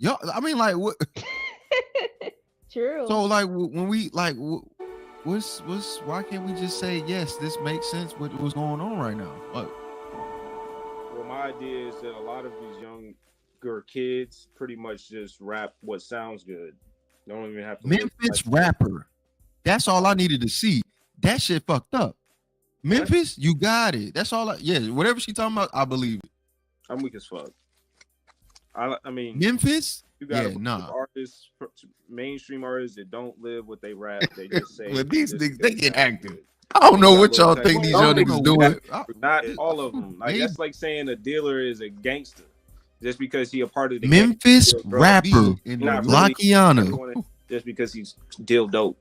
Yo, I mean, like, what? True. So, like, when we like, what's why can't we just say yes? This makes sense. What's going on right now? Like, Well, my idea is that a lot of these younger kids pretty much just rap what sounds good. They don't even have to. Memphis rapper. That's all I needed to see. That shit fucked up. Memphis, you got it. That's all. Yeah, whatever she talking about, I believe it. I'm weak as fuck. I mean, Memphis. you got artists, mainstream artists that don't live what they rap. They just say. Well, these niggas, they get active. I don't know what y'all think these young niggas doing. Not all of them. Like that's like saying a dealer is a gangster just because he a part of the Memphis rapper Lakiana. Just because he's deal dope.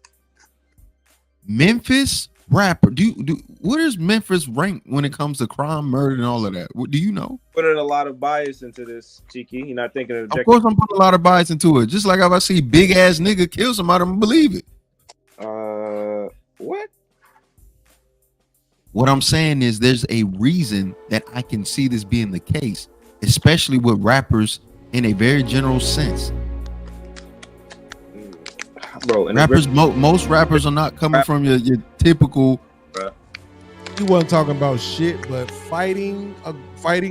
Memphis rapper. What is Memphis rank when it comes to crime, murder, and all of that? What do you know? Putting a lot of bias into this, Cheeky. You're not thinking of. Of course, I'm putting a lot of bias into it. Just like if I see big ass nigga kill somebody, I'm gonna believe it. What? What I'm saying is, there's a reason that I can see this being the case, especially with rappers in a very general sense. Bro, and rappers, most rappers are not coming from your typical. You wasn't talking about shit, but fighting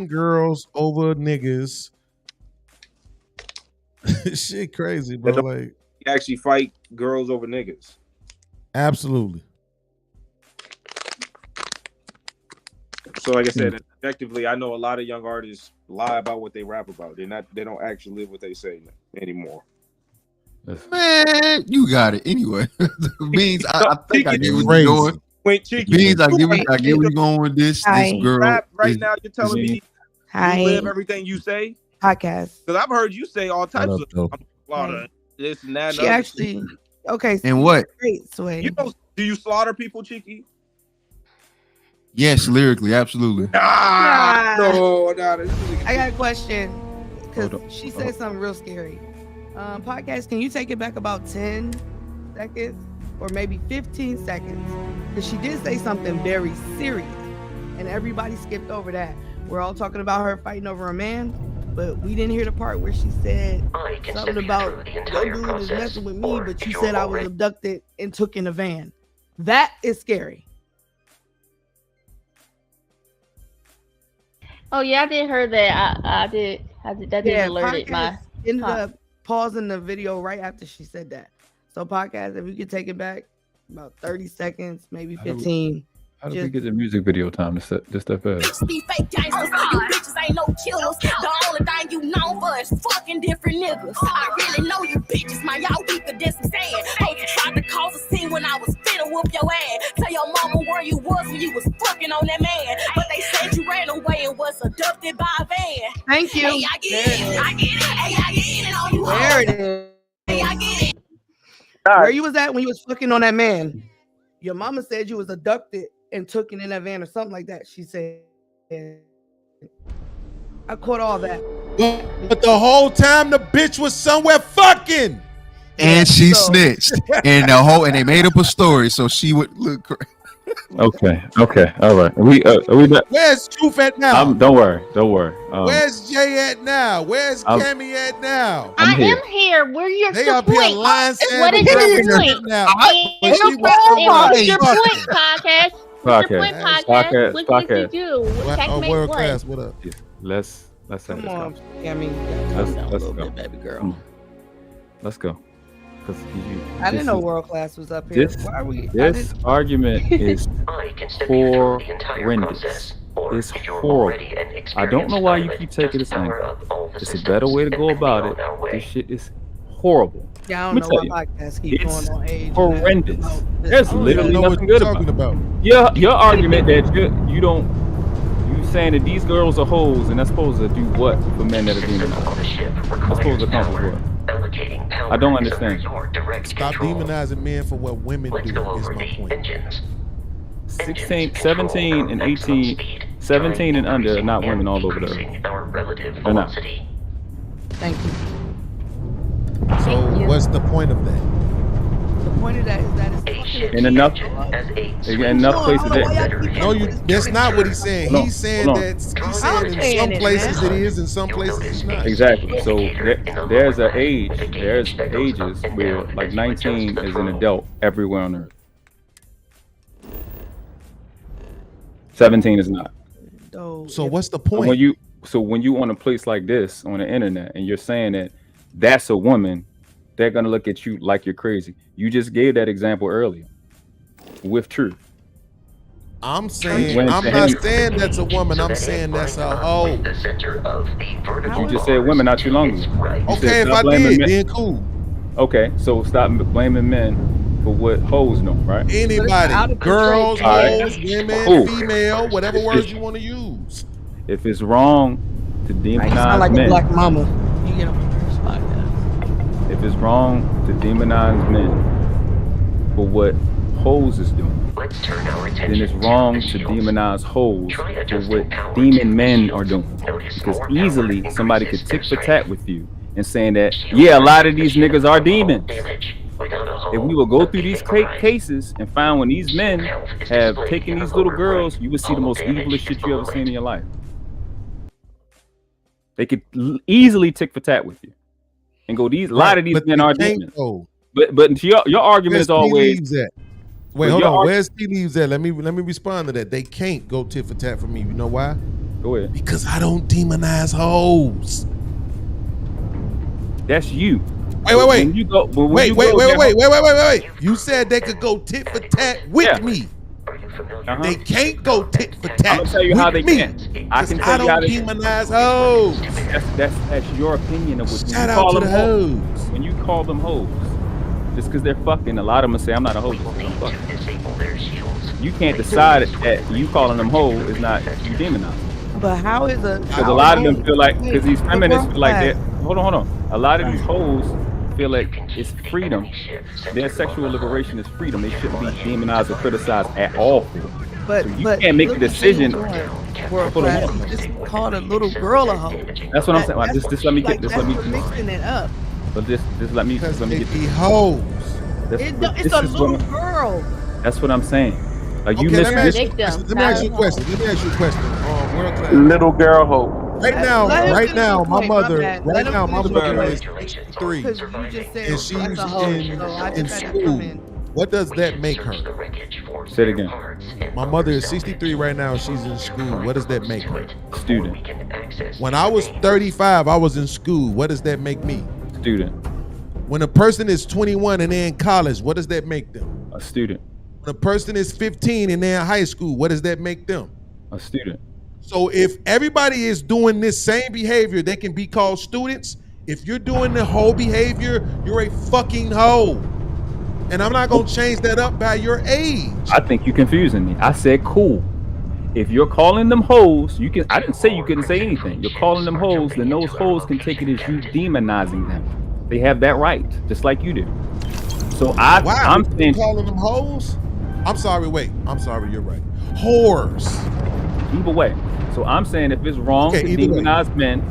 girls over niggas. Shit crazy, bro. Like, you actually fight girls over niggas. Absolutely. So, like I said, effectively, I know a lot of young artists lie about what they rap about. They don't actually live what they say anymore. Man, you got it anyway. Beans, I think I get where you're going. Wait, Cheeky. Beans, I get where you're going with this. Hi. This girl rap right now, you're telling me Hi. you live everything you say? Podcast. Because I've heard you say all types of slaughter, this and that. She actually okay. So and what? Great, Sway. You know, do you slaughter people, Cheeky? Yes, lyrically, absolutely. No. I got a question because she said something real scary. Podcast, can you take it back about 10 seconds or maybe 15 seconds? Because she did say something very serious and everybody skipped over that. We're all talking about her fighting over a man, but we didn't hear the part where she said something about your dude is messing with me, but you said I was abducted and took in a van. That is scary. Oh yeah, I did hear that. I did. That did alerted my. Ended up pausing the video right after she said that. So podcast, if you could take it back about 30 seconds, maybe 15. How did we get the music video time to set this stuff up? These fake gangsters, you bitches ain't no killers. The only thing you know for is fucking different niggas. I really know you bitches, man. Y'all weaker than some sand. Hope you tried to cause a scene when I was finna whoop your ass. Tell your mama where you was when you was fucking on that man. But they said you ran away and was abducted by a van. Thank you. Hey, I get it. I get it. Hey, I get it on you. There it is. Hey, I get it. Where you was at when you was fucking on that man? Your mama said you was abducted and took it in that van or something like that. She said, I caught all that. But the whole time the bitch was somewhere fucking. And she snitched. And they made up a story so she would look crazy. Okay, all right. Are we not? Where's Truth at now? Don't worry. Where's Jay at now? Where's Cammy at now? I am here. Where your they up here lying. What is your point? Now? What's your point, podcast? Podcast. What did you do? World class. What up? Yeah, let's come on, Cammy. Let's go, baby girl. Let's go. I didn't know World Class was up here. Why are we? This argument is horrendous. It's horrible. I don't know why you keep taking this angle. It's a better way to go about it. This shit is horrible. Yeah, I don't know what podcast keep going on age. Horrendous. There's literally nothing good about it. Your argument that you saying that these girls are hoes and that's supposed to do what for men that are demonized? That's supposed to accomplish what? I don't understand. Stop demonizing men for what women do is my point. 16, 17, and 18, 17 and under are not women all over the earth. They're not. Thank you. So what's the point of that? The point of that is that it's fucking in enough places that. No, that's not what he's saying. He's saying that in some places it is, in some places it's not. Exactly. So there's ages where like 19 is an adult everywhere on earth. 17 is not. So what's the point? When you on a place like this on the internet and you're saying that that's a woman, they're gonna look at you like you're crazy. You just gave that example earlier with truth. I'm saying I'm not saying that's a woman. I'm saying that's a hoe. But you just said women not too long ago. Okay, if I did, then cool. Okay, so stop blaming men for what hoes know, right? Anybody, girls, hoes, women, female, whatever words you want to use. If it's wrong to demonize you sound like men, a black mama. You get on my spot now. If it's wrong to demonize men for what hoes is doing, then it's wrong to demonize hoes for what demon men are doing. Because easily somebody could tick for tat with you and saying that, yeah, a lot of these niggas are demons. If we will go through these cases and find when these men have taken these little girls, you would see the most evilest shit you ever seen in your life. They could easily tick for tat with you and go, a lot of these men are demons. But your argument is always wait, hold on. Where's tea leaves at? Let me respond to that. They can't go tit for tat for me. You know why? Go ahead. Because I don't demonize hoes. That's you. Wait. Wait. You said they could go tit for tat with me. They can't go tit for tat. I'm gonna tell you how they can. I can tell you how they demonize hoes. That's your opinion of what Shout out to the hoes. When you call them hoes, just because they're fucking, a lot of them say I'm not a hoe. I'm fucking. You can't decide that you calling them hoes is not you demonizing. But how is a? Because a lot of them feel like, because these feminists feel like that. Hold on. A lot of these hoes feel like it's freedom. Their sexual liberation is freedom. They shouldn't be demonized or criticized at all. But so you can't make the decision. Just called a little girl a hoe. That's what I'm saying. Just let me get this. Let me mixing it up. But just let me get the hoes. It's a little girl. That's what I'm saying. Like you let me ask you a question. Little girl hoe. Right now, my mother is 63, and she's in school. What does that make her? Say it again. My mother is 63 right now. She's in school. What does that make her? Student. When I was 35, I was in school. What does that make me? Student. When a person is 21 and they're in college, what does that make them? A student. When a person is 15 and they're in high school, what does that make them? A student. So if everybody is doing this same behavior, they can be called students. If you're doing the whole behavior, you're a fucking hoe. And I'm not going to change that up by your age. I think you're confusing me. I said cool. If you're calling them hoes, you can. I didn't say you couldn't say anything. You're calling them hoes, then those hoes can take it as you demonizing them. They have that right, just like you do. So I'm saying calling them hoes. I'm sorry. You're right. Whores. Either way. So I'm saying if it's wrong to demonize men,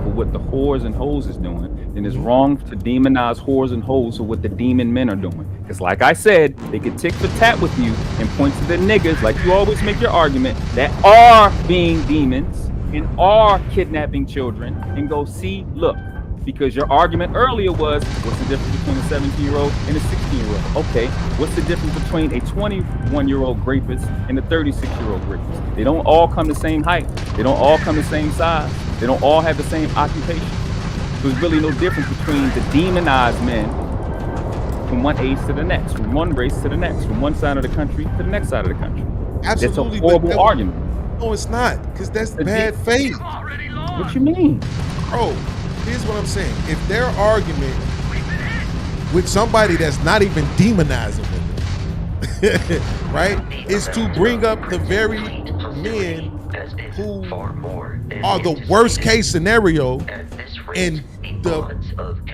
for what the whores and hoes is doing, then it's wrong to demonize whores and hoes for what the demon men are doing. Because like I said, they could tick for tat with you and point to the niggas, like you always make your argument, that are being demons and are kidnapping children and go, see, look. Because your argument earlier was, what's the difference between a 17-year-old and a 16-year-old? Okay, what's the difference between a 21-year-old rapist and a 36-year-old rapist? They don't all come the same height. They don't all come the same size. They don't all have the same occupation. There's really no difference between the demonized men from one age to the next, from one race to the next, from one side of the country to the next side of the country. Absolutely. It's a horrible argument. No, it's not, because that's bad faith. What you mean? Bro. Here's what I'm saying. If their argument with somebody that's not even demonizing them, right, is to bring up the very men who are the worst case scenario and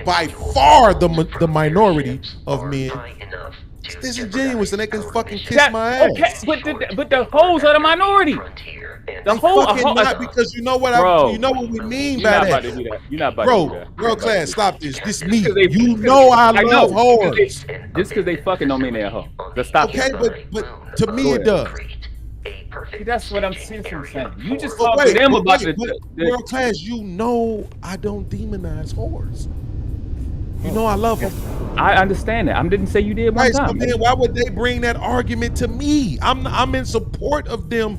by far the minority of men, it's disingenuous and they can fucking kiss my ass. Okay, but the hoes are the minority. The whole not, because you know what you know what we mean by that. You're not about to do that. World class, stop this. This me. You know I love whores. Just because they fucking don't mean they're a hoe. Let's stop. Okay, but to me it does. See, that's what I'm saying. You just talk to them about the world class. You know I don't demonize whores. You know I love them. I understand that. I didn't say you did one time. So then why would they bring that argument to me? I'm in support of them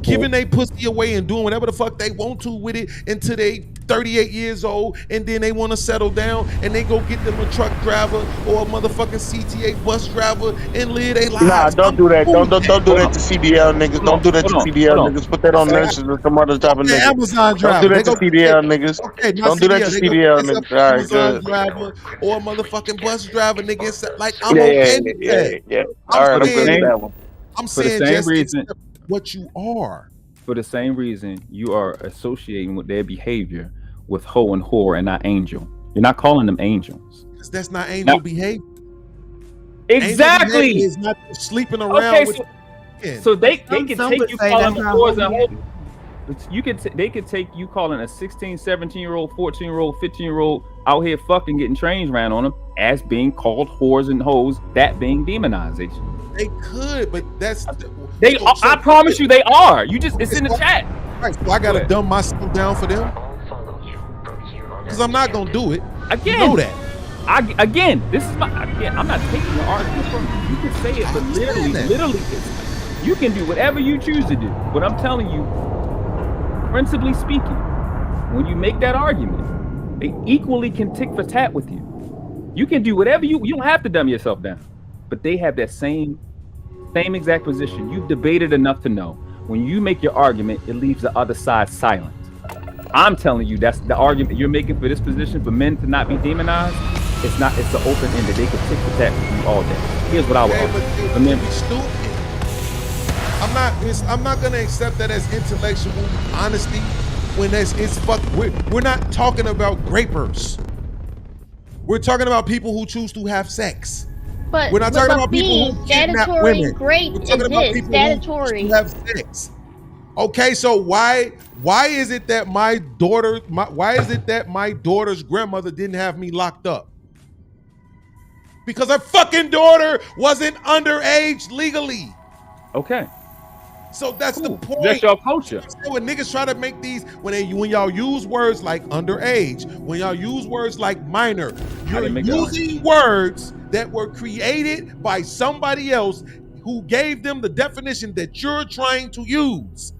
giving their pussy away and doing whatever the fuck they want to with it until they 38 years old, and then they want to settle down and they go get them a truck driver or a motherfucking CTA bus driver and live their lives. Nah, don't do that. Don't do that to CDL niggas. Don't do that to CDL niggas. Put that on nurses or some other type of niggas. Amazon driver. Don't do that to CDL niggas. Okay, don't do that to CDL niggas. All right, Amazon driver or a motherfucking bus driver, nigga. Like I'm okay with that. Yeah. All right, I'm good with that one. I'm saying just accept what you are. For the same reason you are associating with their behavior with hoe and whore and not angel. You're not calling them angels. Because that's not angel behavior. Exactly. Angel is not sleeping around with so they can take you calling them whores and hoes. They could take you calling a 16, 17-year-old, 14-year-old, 15-year-old out here fucking getting trains ran on them as being called whores and hoes, that being demonization. They could, but that's I promise you they are. It's in the chat. Right, so I gotta dumb myself down for them. Because I'm not gonna do it. Again, you know that. This is I'm not taking the argument from you. You can say it, but literally, you can do whatever you choose to do. But I'm telling you, principally speaking, when you make that argument, they equally can tick for tat with you. You can do whatever you don't have to dumb yourself down. But they have that same exact position. You've debated enough to know when you make your argument, it leaves the other side silent. I'm telling you, that's the argument you're making for this position for men to not be demonized. It's an open-ended. They could tick for tat with you all day. Here's what I would argue. For men, stupid. I'm not gonna accept that as intellectual honesty when it's fuck. We're not talking about grapers. We're talking about people who choose to have sex. But we're not talking about people who kidnap women. We're talking about people who have sex. Okay, so why is it that my daughter's grandmother didn't have me locked up? Because her fucking daughter wasn't underage legally. Okay. So that's the point. That's your culture. When niggas try to make these, when y'all use words like underage, when y'all use words like minor, you're using words that were created by somebody else who gave them the definition that you're trying to use.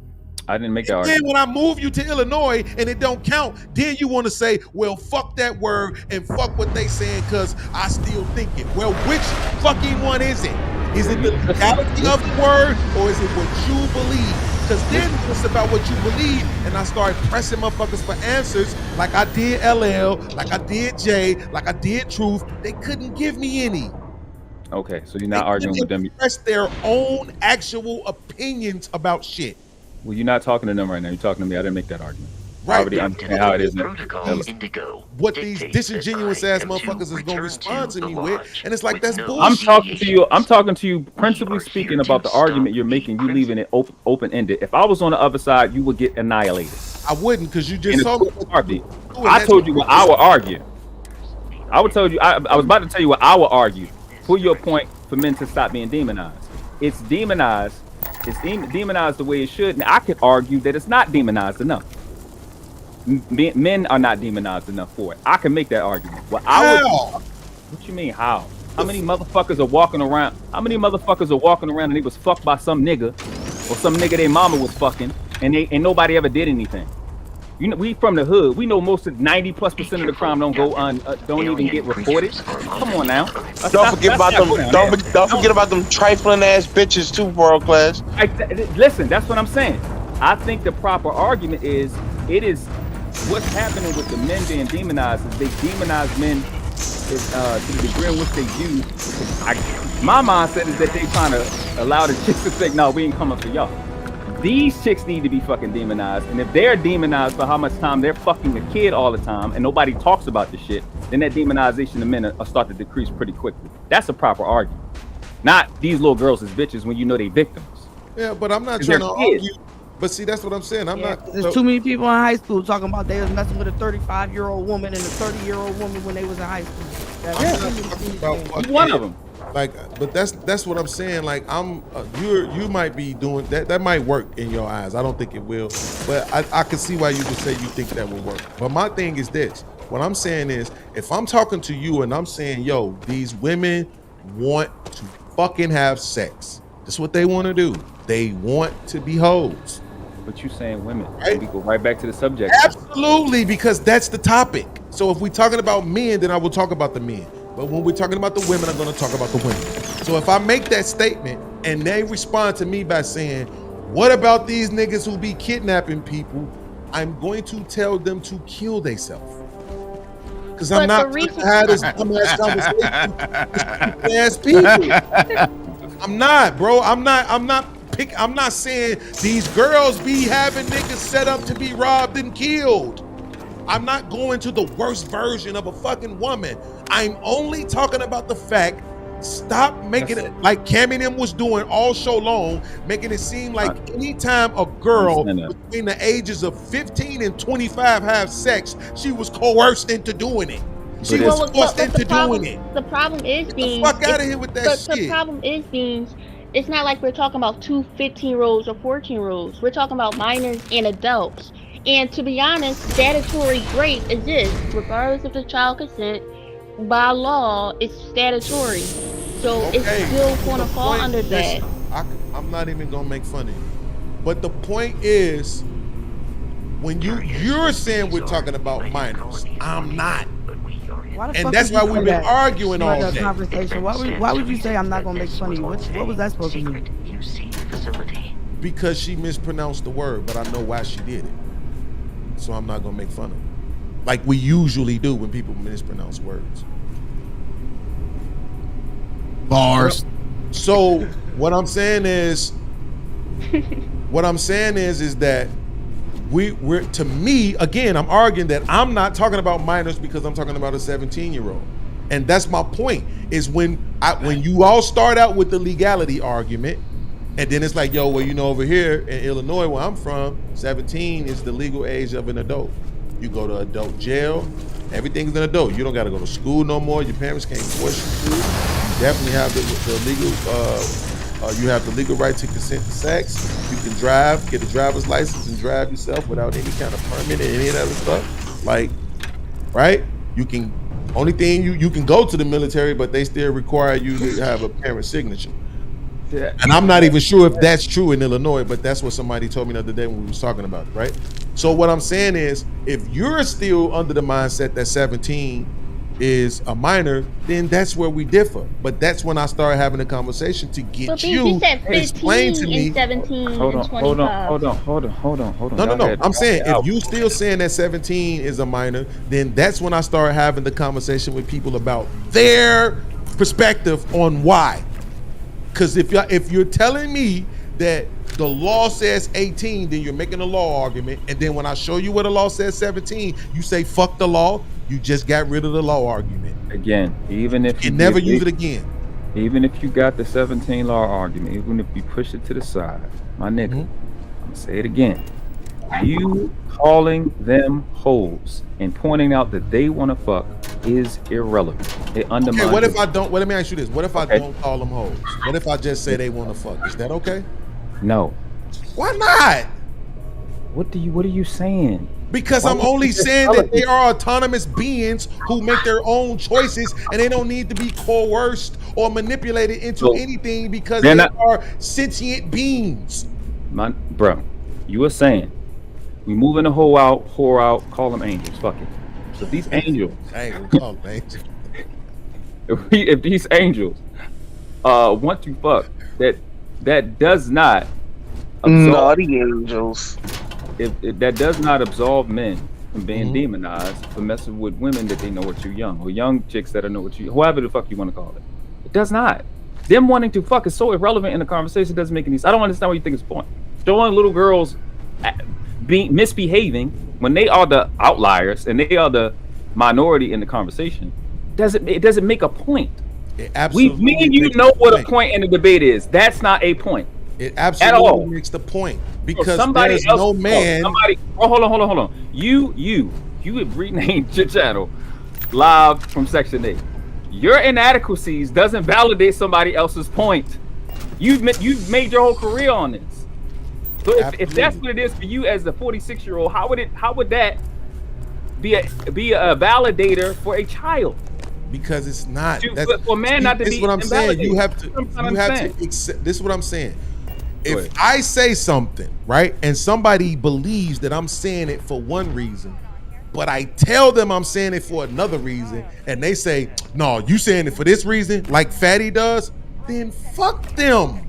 I didn't make that argument. Then when I move you to Illinois and it don't count, then you want to say, well, fuck that word and fuck what they saying because I still think it. Well, which fucking one is it? Is it the legality of the word or is it what you believe? Because then it's about what you believe, and I started pressing motherfuckers for answers like I did LL, like I did J, like I did Truth. They couldn't give me any. Okay, so you're not arguing with them. Express their own actual opinions about shit. Well, you're not talking to them right now. You're talking to me. I didn't make that argument. Right. I already understand how it is. What these disingenuous ass motherfuckers is gonna respond to me with, and it's like that's bullshit. I'm talking to you principally speaking about the argument you're making. You leaving it open ended. If I was on the other side, you would get annihilated. I wouldn't, because you just told me. I told you what I would argue. I was about to tell you what I would argue for your point for men to stop being demonized. It's demonized. It's demonized the way it should, and I could argue that it's not demonized enough. Men are not demonized enough for it. I can make that argument. What you mean how? How many motherfuckers are walking around? And they was fucked by some nigga or some nigga their mama was fucking, and nobody ever did anything. You know, we from the hood. We know most of 90+% of the crime don't even get reported. Come on now. Don't forget about them trifling ass bitches too, world class. Listen, that's what I'm saying. I think the proper argument is what's happening with the men being demonized is they demonize men to the degree in which they do. My mindset is that they trying to allow the chicks to think, no, we ain't coming for y'all. These chicks need to be fucking demonized, and if they're demonized for how much time they're fucking the kid all the time and nobody talks about the shit, then that demonization of men will start to decrease pretty quickly. That's a proper argument. Not these little girls as bitches when you know they victims. Yeah, but I'm not trying to argue But see, that's what I'm saying. I'm not. There's too many people in high school talking about they was messing with a 35-year-old woman and a 30-year-old woman when they was in high school. That's one of them. Like, but that's what I'm saying. Like, you might be doing that. That might work in your eyes. I don't think it will, but I can see why you would say you think that will work. But my thing is this. What I'm saying is, if I'm talking to you and I'm saying, yo, these women want to fucking have sex. That's what they want to do. They want to be hoes. But you saying women, right? We go right back to the subject. Absolutely, because that's the topic. So if we're talking about men, then I will talk about the men. But when we're talking about the women, I'm going to talk about the women. So if I make that statement and they respond to me by saying, what about these niggas who be kidnapping people? I'm going to tell them to kill themselves. Because I'm not going to have this dumbass conversation with ass people. I'm not, bro. I'm not saying these girls be having niggas set up to be robbed and killed. I'm not going to the worst version of a fucking woman. I'm only talking about the fact, stop making it like Cammy them was doing all show long, making it seem like anytime a girl between the ages of 15 and 25 have sex, she was coerced into doing it. She was forced into doing it. The problem is, Beans, fuck out of here with that shit. The problem is, Beans, it's not like we're talking about two 15-year-olds or 14-year-olds. We're talking about minors and adults. And to be honest, statutory rape exists, regardless of the child consent. By law, it's statutory. So it's still going to fall under that. I'm not even going to make fun of you. But the point is, when you're saying we're talking about minors, I'm not. And that's why we've been arguing all day. Conversation. Why would you say I'm not gonna make fun of you? What was that supposed to mean? Because she mispronounced the word, but I know why she did it. So I'm not gonna make fun of her. Like we usually do when people mispronounce words. Bars. So what I'm saying is that we're to me, again, I'm arguing that I'm not talking about minors because I'm talking about a 17-year-old. And that's my point, is when you all start out with the legality argument, and then it's like, yo, well, you know, over here in Illinois, where I'm from, 17 is the legal age of an adult. You go to adult jail, everything's an adult. You don't got to go to school no more. Your parents can't force you to. You definitely have the legal, you have the legal right to consent to sex. You can drive, get a driver's license and drive yourself without any kind of permit and any of that other stuff. Like, right? You can, only thing you can go to the military, but they still require you to have a parent signature. Yeah. And I'm not even sure if that's true in Illinois, but that's what somebody told me the other day when we was talking about it, right? So what I'm saying is, if you're still under the mindset that 17 is a minor, then that's where we differ. But that's when I started having a conversation to get you to explain to me. 17 hold on. No. I'm saying if you still saying that 17 is a minor, then that's when I started having the conversation with people about their perspective on why. Because if you're telling me that the law says 18, then you're making a law argument, and then when I show you what the law says 17, you say fuck the law. You just got rid of the law argument. Again, even if you never use it again. Even if you got the 17 law argument, even if you push it to the side, my nigga, I'm gonna say it again. You calling them hoes and pointing out that they want to fuck is irrelevant. It undermines. Okay, what if I don't? Well, let me ask you this: what if I don't call them hoes? What if I just say they want to fuck? Is that okay? No. Why not? What are you saying? Because I'm only saying that they are autonomous beings who make their own choices, and they don't need to be coerced or manipulated into anything because they are sentient beings. Bro, you were saying we moving the whore out, call them angels. Fuck it. So these angels, if these angels want to fuck, that does not naughty angels. If that does not absolve men from being demonized for messing with women that they know are too young, or young chicks that know what however the fuck you want to call it. It does not. Them wanting to fuck is so irrelevant in the conversation. It doesn't make any sense. I don't understand what you think is the point. Showing little girls being misbehaving when they are the outliers and they are the minority in the conversation it doesn't make a point. Me and you know what a point in the debate is. That's not a point. It absolutely makes the point. because somebody there's else, no man. Hold on. You have renamed your channel Live from Section 8. Your inadequacies doesn't validate somebody else's point. You've made your whole career on this. So if that's what it is for you as the 46-year-old, how would that be a validator for a child? Because it's not. For a man not to be. This is what I'm saying. You have to accept. This is what I'm saying. If I say something, right, and somebody believes that I'm saying it for one reason, but I tell them I'm saying it for another reason, and they say, no, you saying it for this reason, like Fatty does, then fuck them.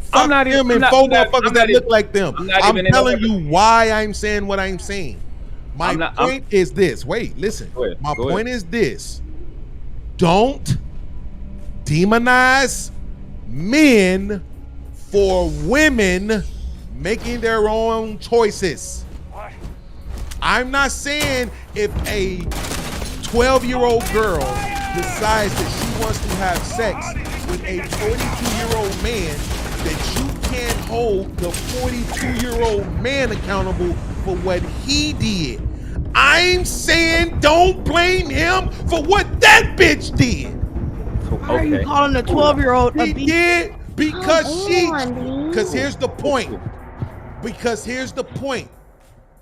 Fuck them and four motherfuckers that look like them. I'm telling you why I'm saying what I'm saying. My point is this. Wait, listen. My point is this. Don't demonize men for women making their own choices. I'm not saying if a 12-year-old girl decides that she wants to have sex with a 42-year-old man, that you can't hold the 42-year-old man accountable for what he did. I'm saying don't blame him for what that bitch did. Why are you calling the 12-year-old a bitch? He did because here's the point.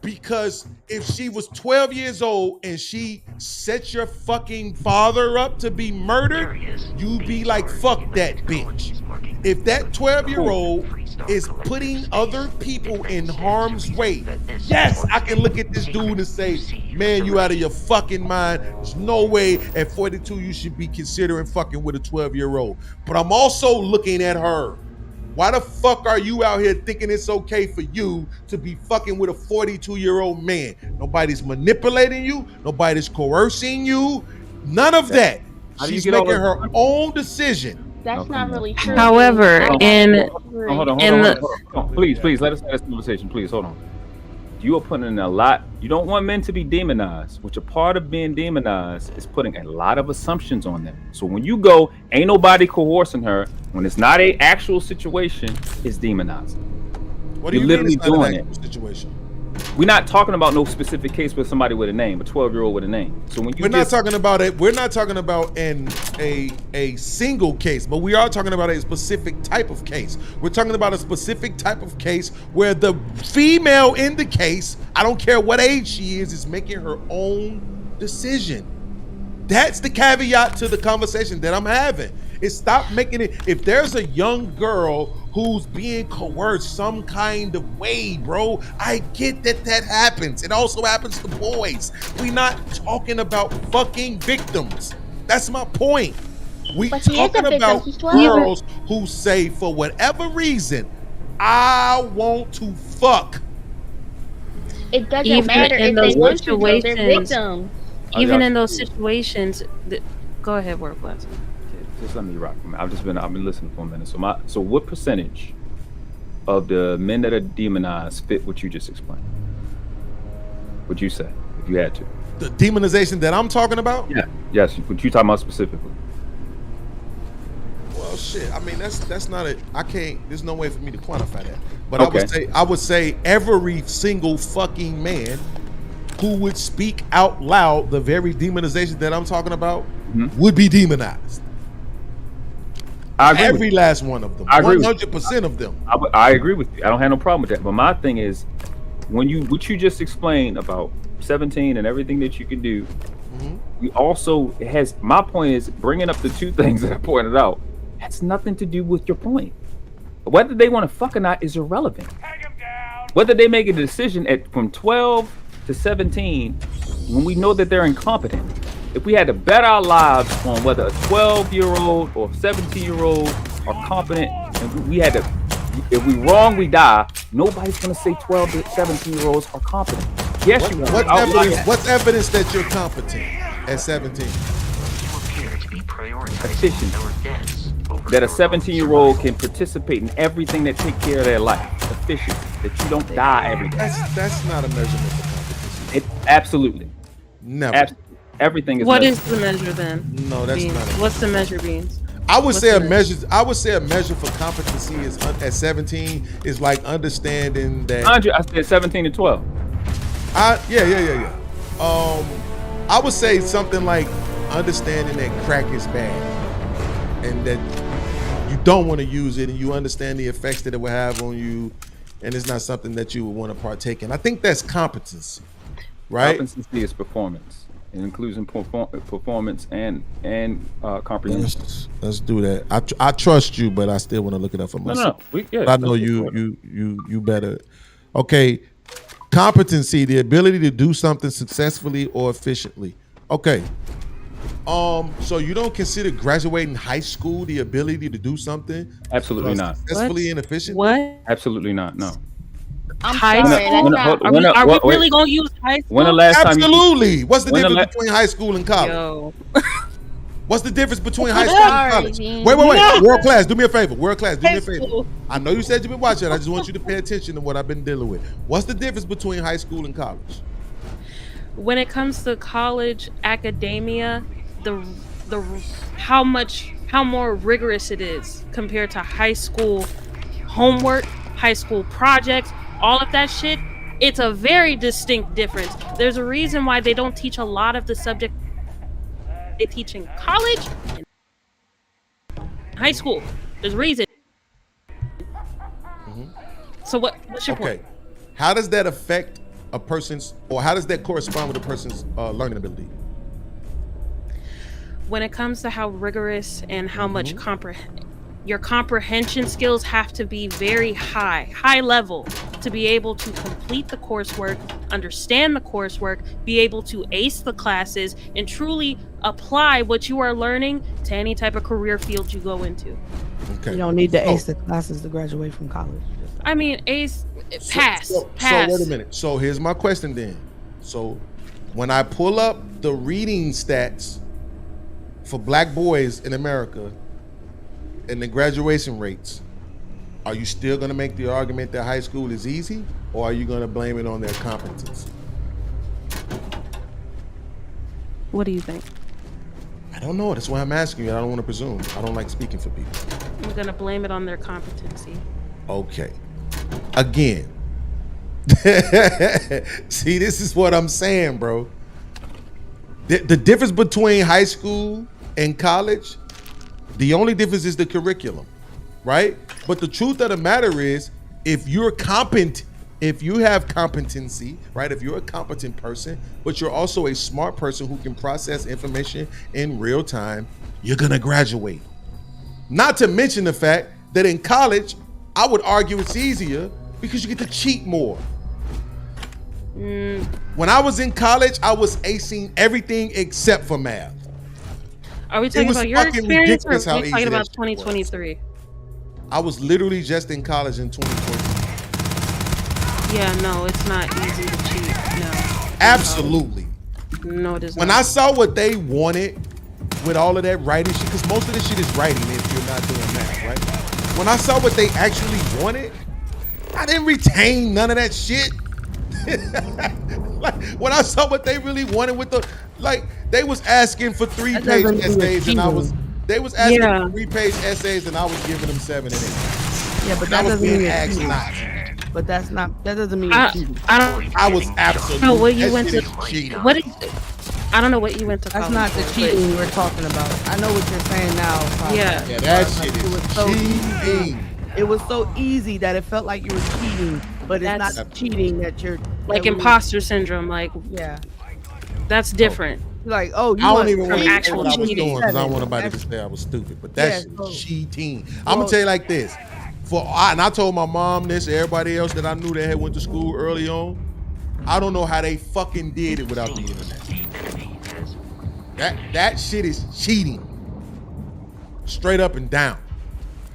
Because if she was 12 years old and she set your fucking father up to be murdered, you'd be like, fuck that bitch. If that 12-year-old is putting other people in harm's way, yes, I can look at this dude and say, man, you out of your fucking mind. There's no way at 42 you should be considering fucking with a 12-year-old. But I'm also looking at her. Why the fuck are you out here thinking it's okay for you to be fucking with a 42-year-old man? Nobody's manipulating you. Nobody's coercing you. None of that. She's making her own decision. That's not really true. However, hold on. Please, let us have this conversation. Please, hold on. You are putting in a lot. You don't want men to be demonized, which a part of being demonized is putting a lot of assumptions on them. So when you go, ain't nobody coercing her, when it's not an actual situation, it's demonizing. What do you mean it's not an actual situation? We're not talking about no specific case with somebody with a name, a 12-year-old with a name. So when we're not talking about it. We're not talking about a single case, but we are talking about a specific type of case. We're talking about a specific type of case where the female in the case, I don't care what age she is making her own decision. That's the caveat to the conversation that I'm having. Is stop making it. If there's a young girl who's being coerced some kind of way, bro, I get that happens. It also happens to boys. We're not talking about fucking victims. That's my point. We talking about girls who say, for whatever reason, I want to fuck. It doesn't matter if they want to, they're victims. Even in those situations, go ahead, Word Blast. Just let me rock. I've been listening for a minute. So what percentage of the men that are demonized fit what you just explained? Would you say, if you had to? The demonization that I'm talking about? Yeah. Yes. What you talking about specifically? Well, shit. I mean, that's not it. I can't. There's no way for me to quantify that. But okay. I would say every single fucking man who would speak out loud the very demonization that I'm talking about would be demonized. Every last one of them. 100% of them. I agree with you. I don't have no problem with that. But my thing is, what you just explained about 17 and everything that you can do, we also my point is bringing up the two things that I pointed out. Has nothing to do with your point. Whether they want to fuck or not is irrelevant. Whether they make a decision from 12 to 17, when we know that they're incompetent. If we had to bet our lives on whether a 12-year-old or 17-year-old are competent, and we had to, if we wrong, we die. Nobody's gonna say 12 to 17-year-olds are competent. Yes, you are. What's evidence that you're competent at 17? Efficient. That a 17-year-old can participate in everything that take care of their life. Efficient. That you don't die every day. That's not a measurement of competency. Absolutely. Never. Everything is. What is the measure then? No, that's not. What's the measure, Beans? I would say a measure for competency is at 17 is like understanding that. Andre, I said 17 to 12. Yeah. I would say something like understanding that crack is bad and that you don't want to use it, and you understand the effects that it will have on you, and it's not something that you would want to partake in. I think that's competence, right? Competency is performance. It includes performance and comprehension. Let's do that. I trust you, but I still want to look it up for myself. No. I know you better. Okay, competency, the ability to do something successfully or efficiently. Okay. So you don't consider graduating high school the ability to do something? Absolutely not. Successfully and efficiently? What? Absolutely not. No. High school? Are we really gonna use high school? When the last time? Absolutely. What's the difference between high school and college? Yo. What's the difference between high school and college? Wait. World class, do me a favor. World class, do me a favor. I know you said you've been watching. I just want you to pay attention to what I've been dealing with. What's the difference between high school and college? When it comes to college academia, how more rigorous it is compared to high school homework, high school projects, all of that shit, it's a very distinct difference. There's a reason why they don't teach a lot of the subject they teach in college and high school. There's a reason. Mm-hmm. So what's your point? How does that affect a person's, or how does that correspond with a person's learning ability? When it comes to how rigorous and how much your comprehension skills have to be very high level to be able to complete the coursework, understand the coursework, be able to ace the classes, and truly apply what you are learning to any type of career field you go into. Okay. You don't need to ace the classes to graduate from college. I mean, pass. So wait a minute. So here's my question then. So when I pull up the reading stats for black boys in America and the graduation rates, are you still going to make the argument that high school is easy, or are you going to blame it on their competence? What do you think? I don't know. That's why I'm asking you. I don't want to presume. I don't like speaking for people. I'm going to blame it on their competency. Okay. Again. See, this is what I'm saying, bro. The difference between high school and college, the only difference is the curriculum, right? But the truth of the matter is, if you're competent, if you have competency, right? If you're a competent person, but you're also a smart person who can process information in real time, you're gonna graduate. Not to mention the fact that in college, I would argue it's easier because you get to cheat more. When I was in college, I was acing everything except for math. Are we talking about your experience, or are we talking about 2023? I was literally just in college in 2020. Yeah, no, it's not easy to cheat. No. Absolutely. No, it is not. When I saw what they wanted with all of that writing shit, because most of this shit is writing if you're not doing math, right? When I saw what they actually wanted, I didn't retain none of that shit. Like, when I saw what they really wanted with the, like, they was asking for 3-page essays and they was asking for 3-page essays and I was giving them 7 and 8. Yeah, but that doesn't mean you're cheating. But that doesn't mean you're cheating. I was absolutely. No, what you went to cheating. What is? I don't know what you went to. That's not the cheating we're talking about. I know what you're saying now. Yeah, that shit is cheating. It was so easy that it felt like you were cheating, but it's not cheating that you're like imposter syndrome. Like, yeah, that's different. Like, oh, you I don't even from want actual what I was cheating. doing because I don't want nobody to say I was stupid, but that's cheating. I'm gonna tell you like this. And I told my mom this, everybody else that I knew that had went to school early on. I don't know how they fucking did it without the internet. That shit is cheating. Straight up and down.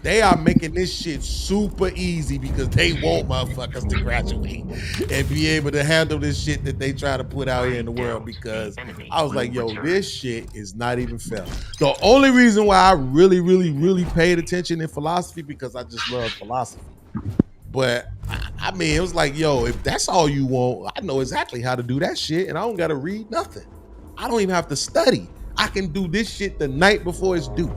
They are making this shit super easy because they want motherfuckers to graduate and be able to handle this shit that they try to put out here in the world, because I was like, yo, this shit is not even fair. The only reason why I really, really, really paid attention in philosophy, because I just love philosophy. But I mean, it was like, yo, if that's all you want, I know exactly how to do that shit and I don't got to read nothing. I don't even have to study. I can do this shit the night before it's due.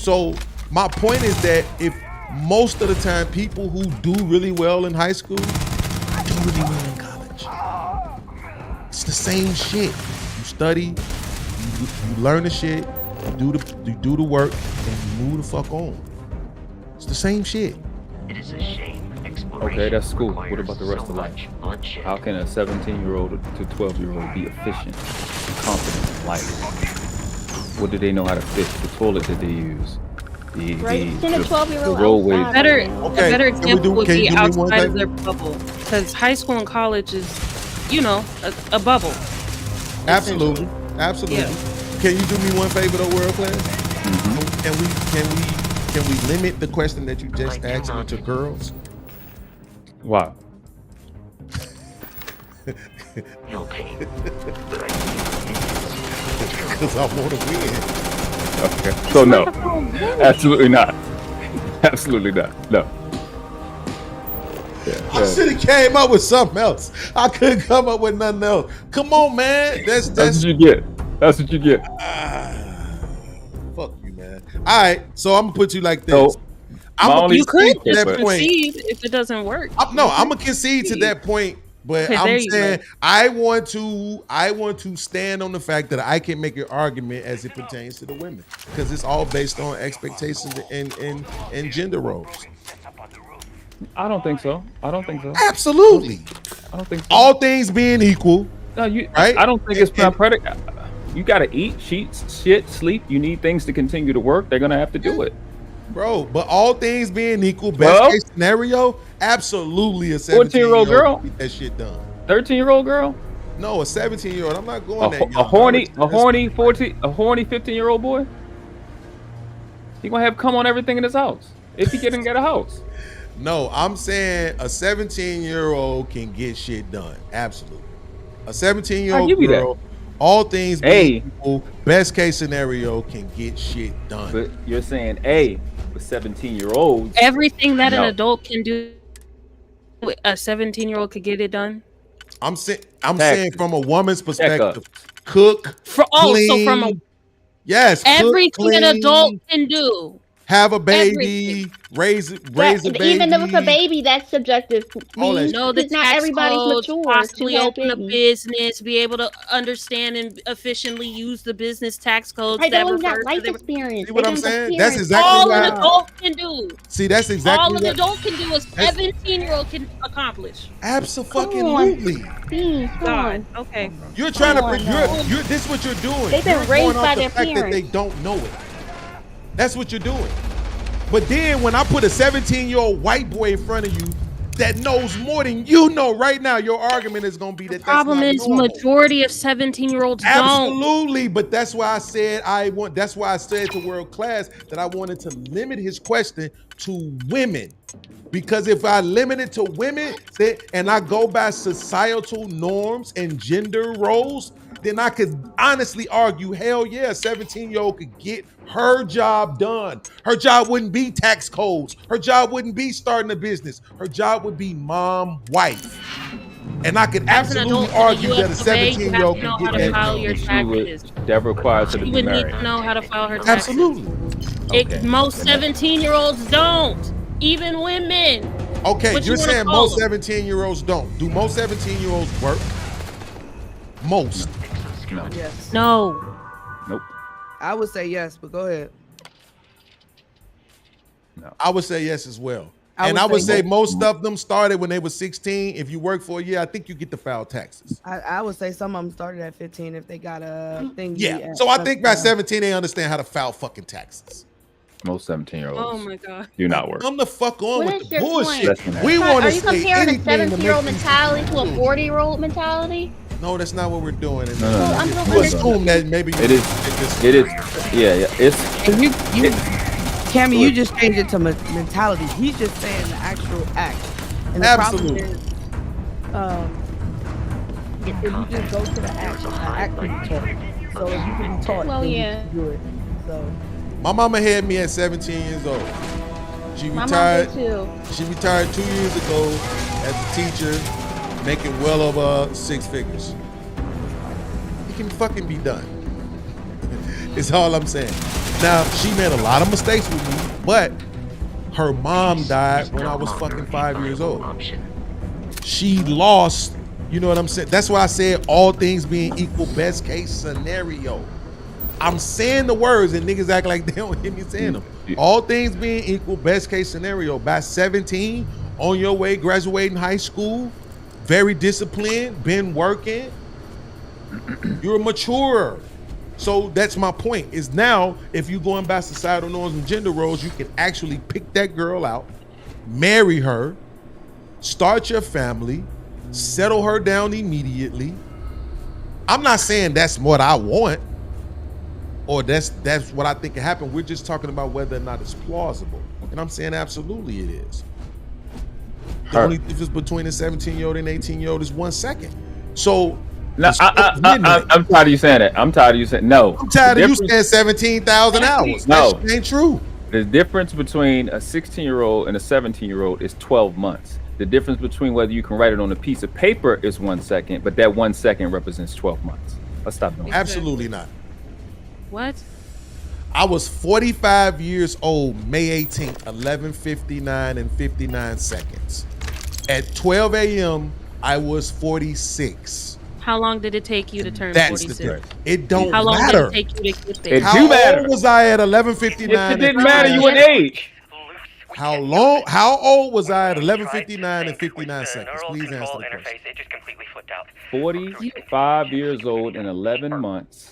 So my point is that if most of the time people who do really well in high school do really well in college, it's the same shit. You study, you learn the shit, you do the work, and you move the fuck on. It's the same shit. It is a shame. Okay, that's school. What about the rest of life? How can a 17-year-old to 12-year-old be efficient and confident in life? What do they know how to fix? The toilet that they use, the 12-year-old roadways. A better example would be outside of their bubble, because high school and college is, a bubble. Absolutely. Yeah. Can you do me one favor though, World Class? Mm-hmm. Can we limit the question that you just asked me to girls? Wow. Because I want to win. Okay. So no, absolutely not. Absolutely not. No. Yeah. I should have came up with something else. I couldn't come up with nothing else. Come on, man. That's what you get. That's what you get. Fuck you, man. All right, so I'm gonna put you like this. You could just concede if it doesn't work. I'm gonna concede to that point, but Okay, I'm saying I want to stand on the fact that I can make an argument as it pertains to the women, because it's all based on expectations and gender roles. I don't think so. Absolutely. I don't think so. All things being equal. No, right? I don't think it's not predicate. You gotta eat, shit, sleep. You need things to continue to work. They're gonna have to do it. Bro, but all things being equal, best case scenario, absolutely a 17-year-old girl get that shit done. 13-year-old girl? No, a 17-year-old. I'm not going that young. A horny 15-year-old boy? He gonna have come on everything in his house if he can get a house. No, I'm saying a 17-year-old can get shit done. Absolutely. A 17-year-old girl, all things being equal, best case scenario, can get shit done. But you're saying, with 17-year-olds, everything that an adult can do, a 17-year-old could get it done. I'm saying from a woman's perspective, cook, clean, so from everything an adult can do. Have a baby, raise a baby. Even if it's a baby, that's subjective. The not everybody's codes, mature. possibly open a business, be able to understand and efficiently use the business tax codes. They don't got life experience. See what I'm saying? That's exactly all an adult can do. See, that's exactly all an adult can do. A 17-year-old can accomplish. Absolutely. God. Okay. You're trying to. This is what you're doing. They've been raised by their parents. That they don't know it. That's what you're doing. But then when I put a 17-year-old white boy in front of you that knows more than you know right now, your argument is going to be that problem is majority of 17-year-olds don't. Absolutely, but that's why I said that's why I said to World Class that I wanted to limit his question to women. Because if I limit it to women and I go by societal norms and gender roles, then I could honestly argue, hell yeah, a 17-year-old could get her job done. Her job wouldn't be tax codes. Her job wouldn't be starting a business. Her job would be mom, wife. And I could absolutely argue that a 17-year-old could get that done. That requires her to be married. You would need to know how to file her taxes. Absolutely. Most 17-year-olds don't. Even women. Okay, you're saying most 17-year-olds don't. Do most 17-year-olds work? Most. No. Yes. No. Nope. I would say yes, but go ahead. No. I would say yes as well. I would say most of them started when they were 16. If you work for a year, I think you get to file taxes. I would say some of them started at 15 if they got a thing. Yeah. So I think by 17 they understand how to file fucking taxes. Most 17-year-olds. Oh my God. Do not work. Come the fuck on with the bullshit. Point? We want to say Are you comparing a anything 17-year-old mentality to a 40-year-old mentality? No, that's not what we're doing. No. You assume that maybe it is. Yeah. It's. Cammy, you just changed it to mentality. He's just saying the actual act. And the Absolutely. problem is, if you just go to the act can be taught. So if you can be taught, then you can do it. So. My mama had me at 17 years old. She retired. She retired 2 years ago as a teacher, making well over 6 figures. It can fucking be done. It's all I'm saying. Now, she made a lot of mistakes with me, but her mom died when I was fucking 5 years old. She lost, you know what I'm saying? That's why I said all things being equal, best case scenario. I'm saying the words and niggas act like they don't hear me saying them. All things being equal, best case scenario. By 17, on your way, graduating high school, very disciplined, been working. You're mature. So that's my point, is now if you're going by societal norms and gender roles, you can actually pick that girl out, marry her, start your family, settle her down immediately. I'm not saying that's what I want or that's what I think can happen. We're just talking about whether or not it's plausible. And I'm saying absolutely it is. The only difference between a 17-year-old and 18-year-old is 1 second. So no, I'm tired of you saying that. I'm tired of you saying no. I'm tired of you saying 17,000 hours. No, that ain't true. The difference between a 16-year-old and a 17-year-old is 12 months. The difference between whether you can write it on a piece of paper is 1 second, but that 1 second represents 12 months. Let's stop doing that. Absolutely not. What? I was 45 years old, May 18th, 11:59 and 59 seconds. At 12 a.m., I was 46. How long did it take you to turn 46? It don't matter. How long did it take you to get there? It do matter. How old was I at 11:59? It didn't matter. You an age. How old was I at 11:59 and 59 seconds? Please answer the question. 45 years old and 11 months.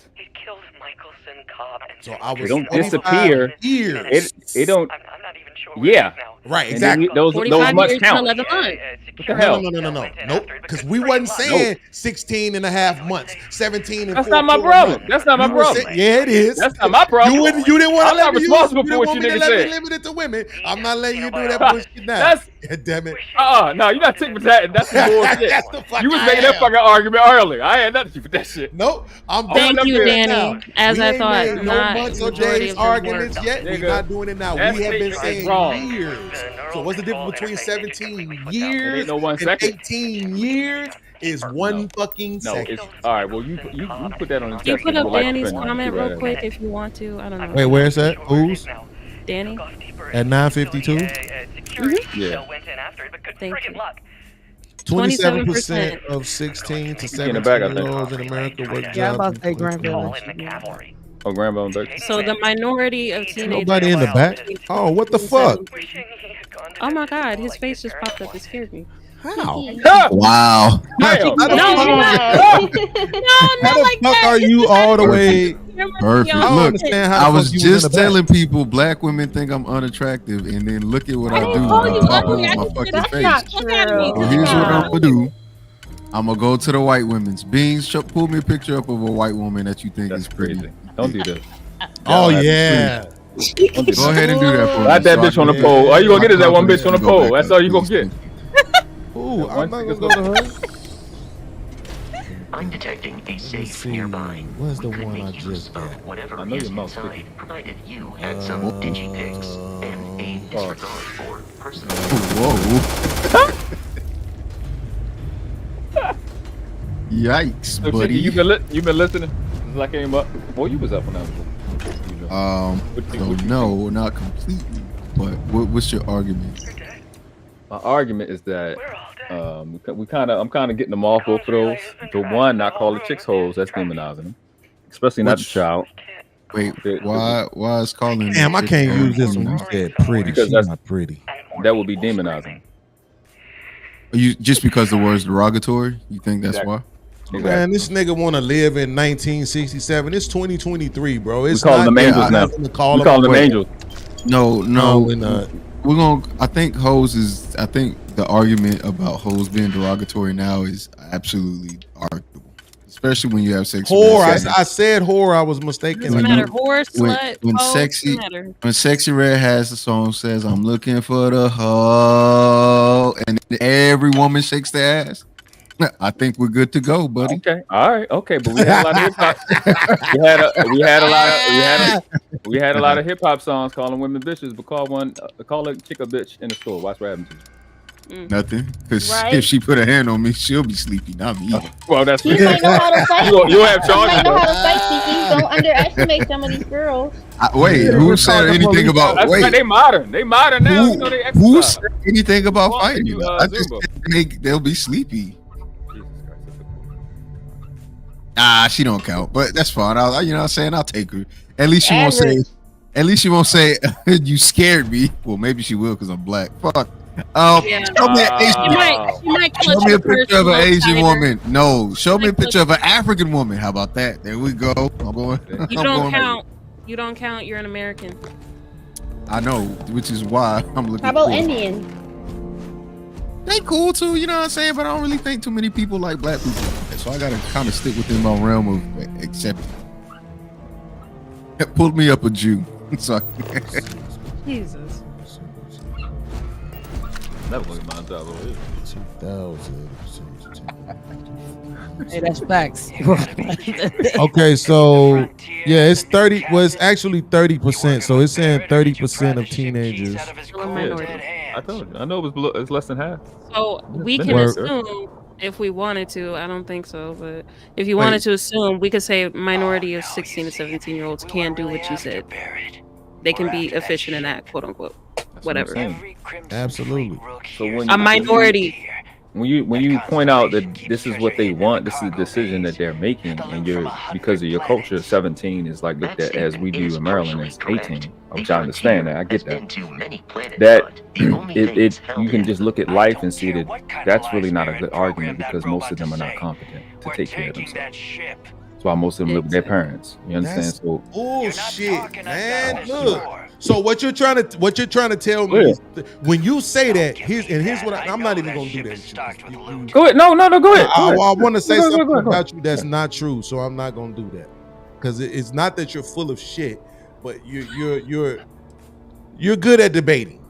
So I was. They don't disappear. Years. It don't. I'm not even sure. Yeah. Right. Exactly. Those months count. 11 months. What the hell? No. Nope. Because we wasn't saying 16 and a half months, 17 and That's not my problem. That's not my problem. Yeah, it is. That's not my problem. You didn't want to let me. I'm not responsible for what you niggas said. Limit it to women. I'm not letting you do that bullshit now. Damn it. No, you're not taking for that. That's the bullshit. That's the fuck You was making that fucking argument earlier. I had nothing to do with that shit. Nope. Thank you, Danny. As I thought, no months or days arguments yet. We're not doing it now. We have been saying years. So what's the difference between 17 years and 18 years? Is 1 fucking second. All right. Well, you put that on the You test. put up Danny's comment real quick if you want to. I don't know. Wait, where's that? Who's? Danny. At 9:52. Yeah. Thank you. 27% of 16 to 17-year-olds in America work jobs. Yeah, I'm about to say Grand Village. Oh, grandma and back. So the minority of teenagers. Nobody in the back. Oh, what the fuck? Oh my God, his face just popped up. It scared me. How? Wow. No, How the like fuck that. are you all the way? Perfect. I don't Look, understand how I was the fuck you was just in the back. telling people black women think I'm unattractive, and then look at what I do call when you I pop ugly. on my I fucking that's face. not true. Well, here's what I'm gonna do. I'm gonna go to the white women's. Beans, pull me a picture up of a white woman that you think is pretty. Crazy. Don't do that. Oh yeah. Go ahead and do that for me. Got that bitch on the pole. All you gonna get is that one bitch on the pole. That's all you gonna get. Ooh, I'm not gonna go to her. I'm detecting a safe nearby. Where's the one I just got? Whatever I know is your mouth's inside, provided you had some digipics and a disregard for personal. Whoa. Yikes, So, buddy. you been listening since I came up? Well, you was up when I was. So no, not completely. But what's your argument? My argument is that I'm kind of getting them off both of those. The one, not call the chicks hoes, that's demonizing them, especially not the child. Wait, why is calling? Damn, I can't use this one. You said pretty. Because She's that's not pretty. That would be demonizing. You just because the word's derogatory? You think that's why? Exactly. Man, this nigga want to live in 1967. It's 2023, bro. It's We call them angels now. We call them angels. No, we're not. We're gonna. I think the argument about hoes being derogatory now is absolutely arguable, especially when you have sex. Whore. I said whore. I was mistaken. Doesn't matter. Whore, slut, when hoe, sexy doesn't matter. when Sexy Red has the song says I'm looking for the hoe, and every woman shakes their ass. I think we're good to go, buddy. Okay, all right, okay, but we had a lot of hip hop. we had a lot of hip hop songs calling women bitches, but call a chick a bitch in the store. Watch what happens to you. Nothing, because Right. if she put a hand on me, she'll be sleepy, not me. Well, that's You might know how to fight. You'll have charges. You might know how to fight, Kiki. don't underestimate some of these girls. Wait, who said anything about? That's Wait, right, they modern. They modern now. You know they exercise. who said anything about fighting? You, I just think they'll be sleepy. She don't count, but that's fine. You know what I'm saying? I'll take her. At least she won't say. At least she won't say you scared me. Well, maybe she will because I'm black. Fuck. Show me a picture of an Asian woman. No, show me a picture of an African woman. How about that? There we go. I'm going. You don't count. You don't count. You're an American. I know, which is why I'm looking. How about Indian? They cool too, you know what I'm saying? But I don't really think too many people like black people. So I gotta kind of stick within my realm of accepting. Pulled me up a Jew. So Jesus. That was my job. 2000. Hey, that's facts. Okay, so yeah, it's 30. Well, it's actually 30%. So it's saying 30% of teenagers. I told you. I know it's less than half. So we can assume if we wanted to. I don't think so, but if you wanted to assume, we could say minority of 16 to 17-year-olds can do what you said. They can be efficient in that, quote unquote. Whatever. Absolutely. So when a minority. When you point out that this is what they want, this is a decision that they're making, and because of your culture, 17 is like looked at as we do in Maryland as 18, which I understand that. I get that. That you can just look at life and see that that's really not a good argument because most of them are not competent to take care of themselves. That's why most of them live with their parents. You understand? That's bullshit, man. Look. So what you're trying to tell me is when you say that, here's what I'm not even gonna do that. Go ahead. No, go ahead. I want to say something about you that's not true, so I'm not gonna do that. Because it's not that you're full of shit, but you're good at debating.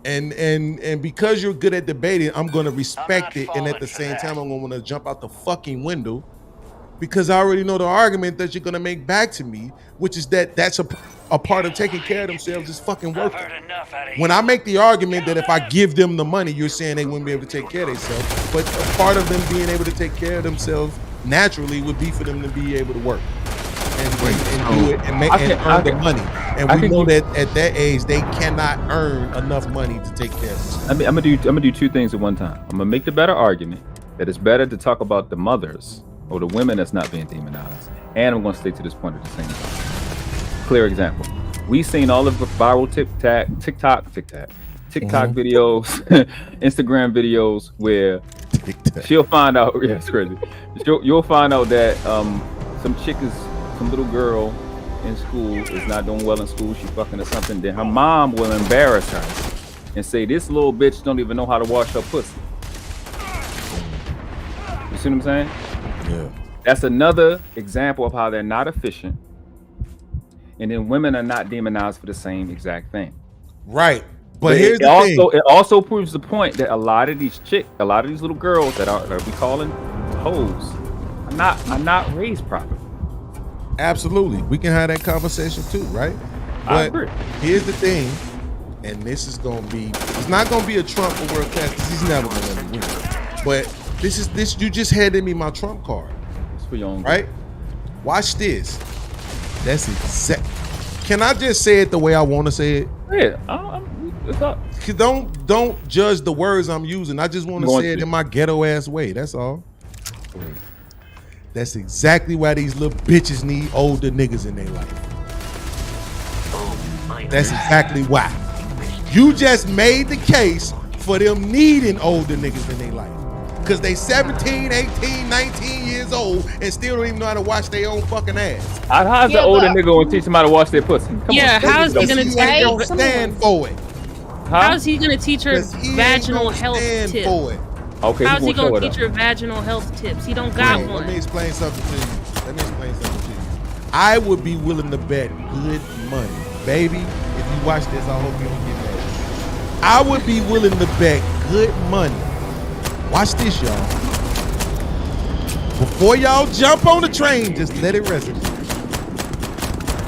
And because you're good at debating, I'm gonna respect it, and at the same time I'm gonna jump out the fucking window. Because I already know the argument that you're gonna make back to me, which is that's a part of taking care of themselves is fucking working. When I make the argument that if I give them the money, you're saying they wouldn't be able to take care of themselves. But a part of them being able to take care of themselves naturally would be for them to be able to work and do it and earn the money. And we know that at that age they cannot earn enough money to take care of themselves. I'm gonna do two things at one time. I'm gonna make the better argument that it's better to talk about the mothers or the women that's not being demonized, and I'm going to stick to this point at the same time. Clear example. We've seen all of the viral TikTok videos, Instagram videos where she'll find out. Yeah, it's crazy. You'll find out that some little girl in school is not doing well in school. She's fucking or something. Then her mom will embarrass her and say, "This little bitch don't even know how to wash her pussy." You see what I'm saying? Yeah. That's another example of how they're not efficient, and then women are not demonized for the same exact thing. Right, but here's the thing. It also proves the point that a lot of these little girls that we calling hoes are not raised properly. Absolutely, we can have that conversation too, right? But I agree. Here's the thing, and this is gonna be. It's not gonna be a Trump for world class because he's never gonna win. But this. You just handed me my Trump card. It's for your own right? Watch this. That's exact. Can I just say it the way I want to say it? Yeah. Don't judge the words I'm using. I just want to say it in my ghetto ass way. That's all. That's exactly why these little bitches need older niggas in their life. That's exactly why. You just made the case for them needing older niggas in their life. Because they 17, 18, 19 years old and still don't even know how to wash their own fucking ass. How's the older nigga going to teach them how to wash their pussy? Come on, how is he going to stand for it? How is he going to teach her vaginal health tips? Okay, how's he going to teach her vaginal health tips? He don't got one. Let me explain something to you. I would be willing to bet good money. Baby, if you watch this, I hope you don't get mad. I would be willing to bet good money. Watch this, y'all. Before y'all jump on the train, just let it resonate.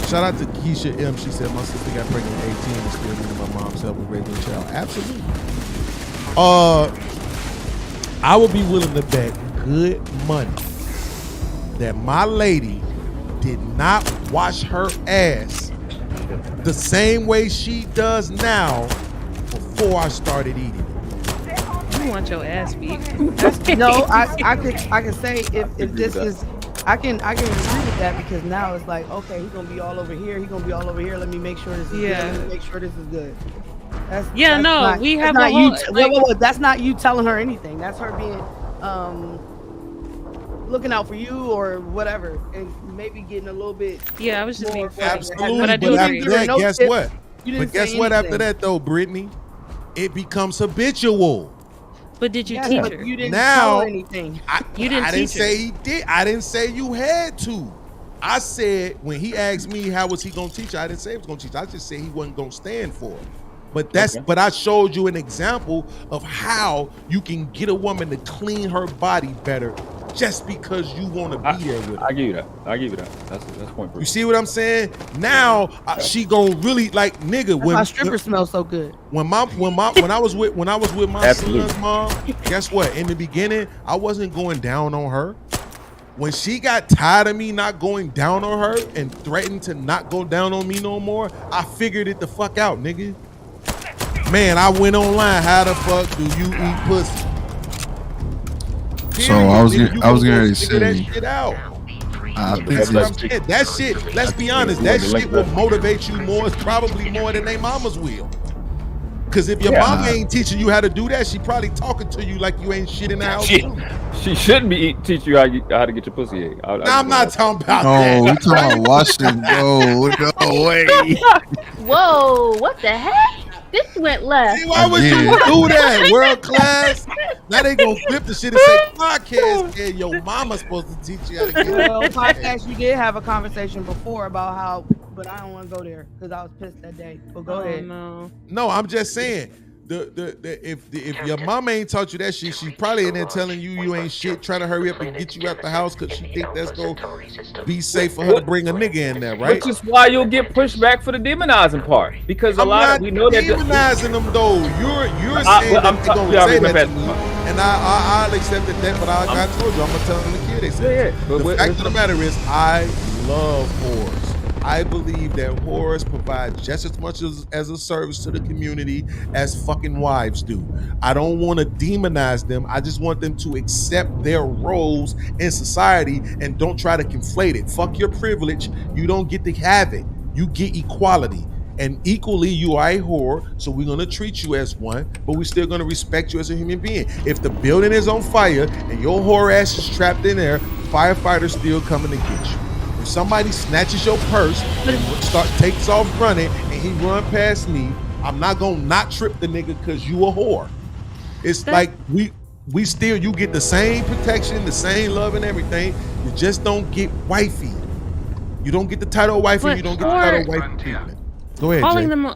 Shout out to Keisha M. She said, my sister got pregnant at 18 and still needed my mom's help with raising a child. Absolutely. I would be willing to bet good money that my lady did not wash her ass the same way she does now before I started eating it. You want your ass beat? No, I could say if this is. I can agree with that because now it's like, okay, he's gonna be all over here. He's gonna be all over here. Let me make sure this is good. Let me make sure this is good. We have not a whole, you. That's not you telling her anything. That's her being looking out for you or whatever, and maybe getting a little bit. Yeah, I was just being funny. Absolutely, But I do agree. after that, guess what? But guess what? After that, though, Brittany, it becomes habitual. But did you teach her? You didn't tell her anything. I didn't say he did. I didn't say you had to. I said when he asked me how was he gonna teach her, I didn't say he was gonna teach her. I just said he wasn't gonna stand for it. But but I showed you an example of how you can get a woman to clean her body better just because you want to be there with her. I give you that. That's point. You see what I'm saying? Now she gonna really like nigga. That's why strippers smell so good. When I was with my son's mom, guess what? In the beginning, I wasn't going down on her. When she got tired of me not going down on her and threatened to not go down on me no more, I figured it the fuck out, nigga. Man, I went online. How the fuck do you eat pussy? So I was gonna say that shit out. I think that shit. Let's be honest. That shit will motivate you more, probably more than they mamas will. Because if your mama ain't teaching you how to do that, she probably talking to you like you ain't shit in the house. She shouldn't be teach you how to get your pussy ate. I'm not talking about that. No, we talking about washing. No way. Whoa, what the heck? This went left. See, why would you do that? World class. Now they gonna flip the shit and say podcast. Yeah, your mama's supposed to teach you how to get it. Well, podcast, you did have a conversation before about how, but I don't want to go there because I was pissed that day. But go ahead. No, I'm just saying. If your mama ain't taught you that shit, she probably in there telling you ain't shit, trying to hurry up and get you out the house because she think that's gonna be safe for her to bring a nigga in there, right? Which is why you'll get pushed back for the demonizing part because we know that demonizing them though. You're saying that they're gonna say that to me, and I'll accept that. But I told you, I'm gonna tell them the kid. They said the fact of the matter is, I love whores. I believe that whores provide just as much as a service to the community as fucking wives do. I don't want to demonize them. I just want them to accept their roles in society and don't try to conflate it. Fuck your privilege. You don't get to have it. You get equality. And equally, you are a whore, so we're going to treat you as one, but we're still going to respect you as a human being. If the building is on fire and your whore ass is trapped in there, firefighters still coming to get you. If somebody snatches your purse, takes off running, and he run past me, I'm not gonna not trip the nigga because you a whore. It's like we still, you get the same protection, the same love and everything. You just don't get wifey. You don't get the title of wifey. You don't get the title of wifey treatment. Go ahead, calling Jay. them.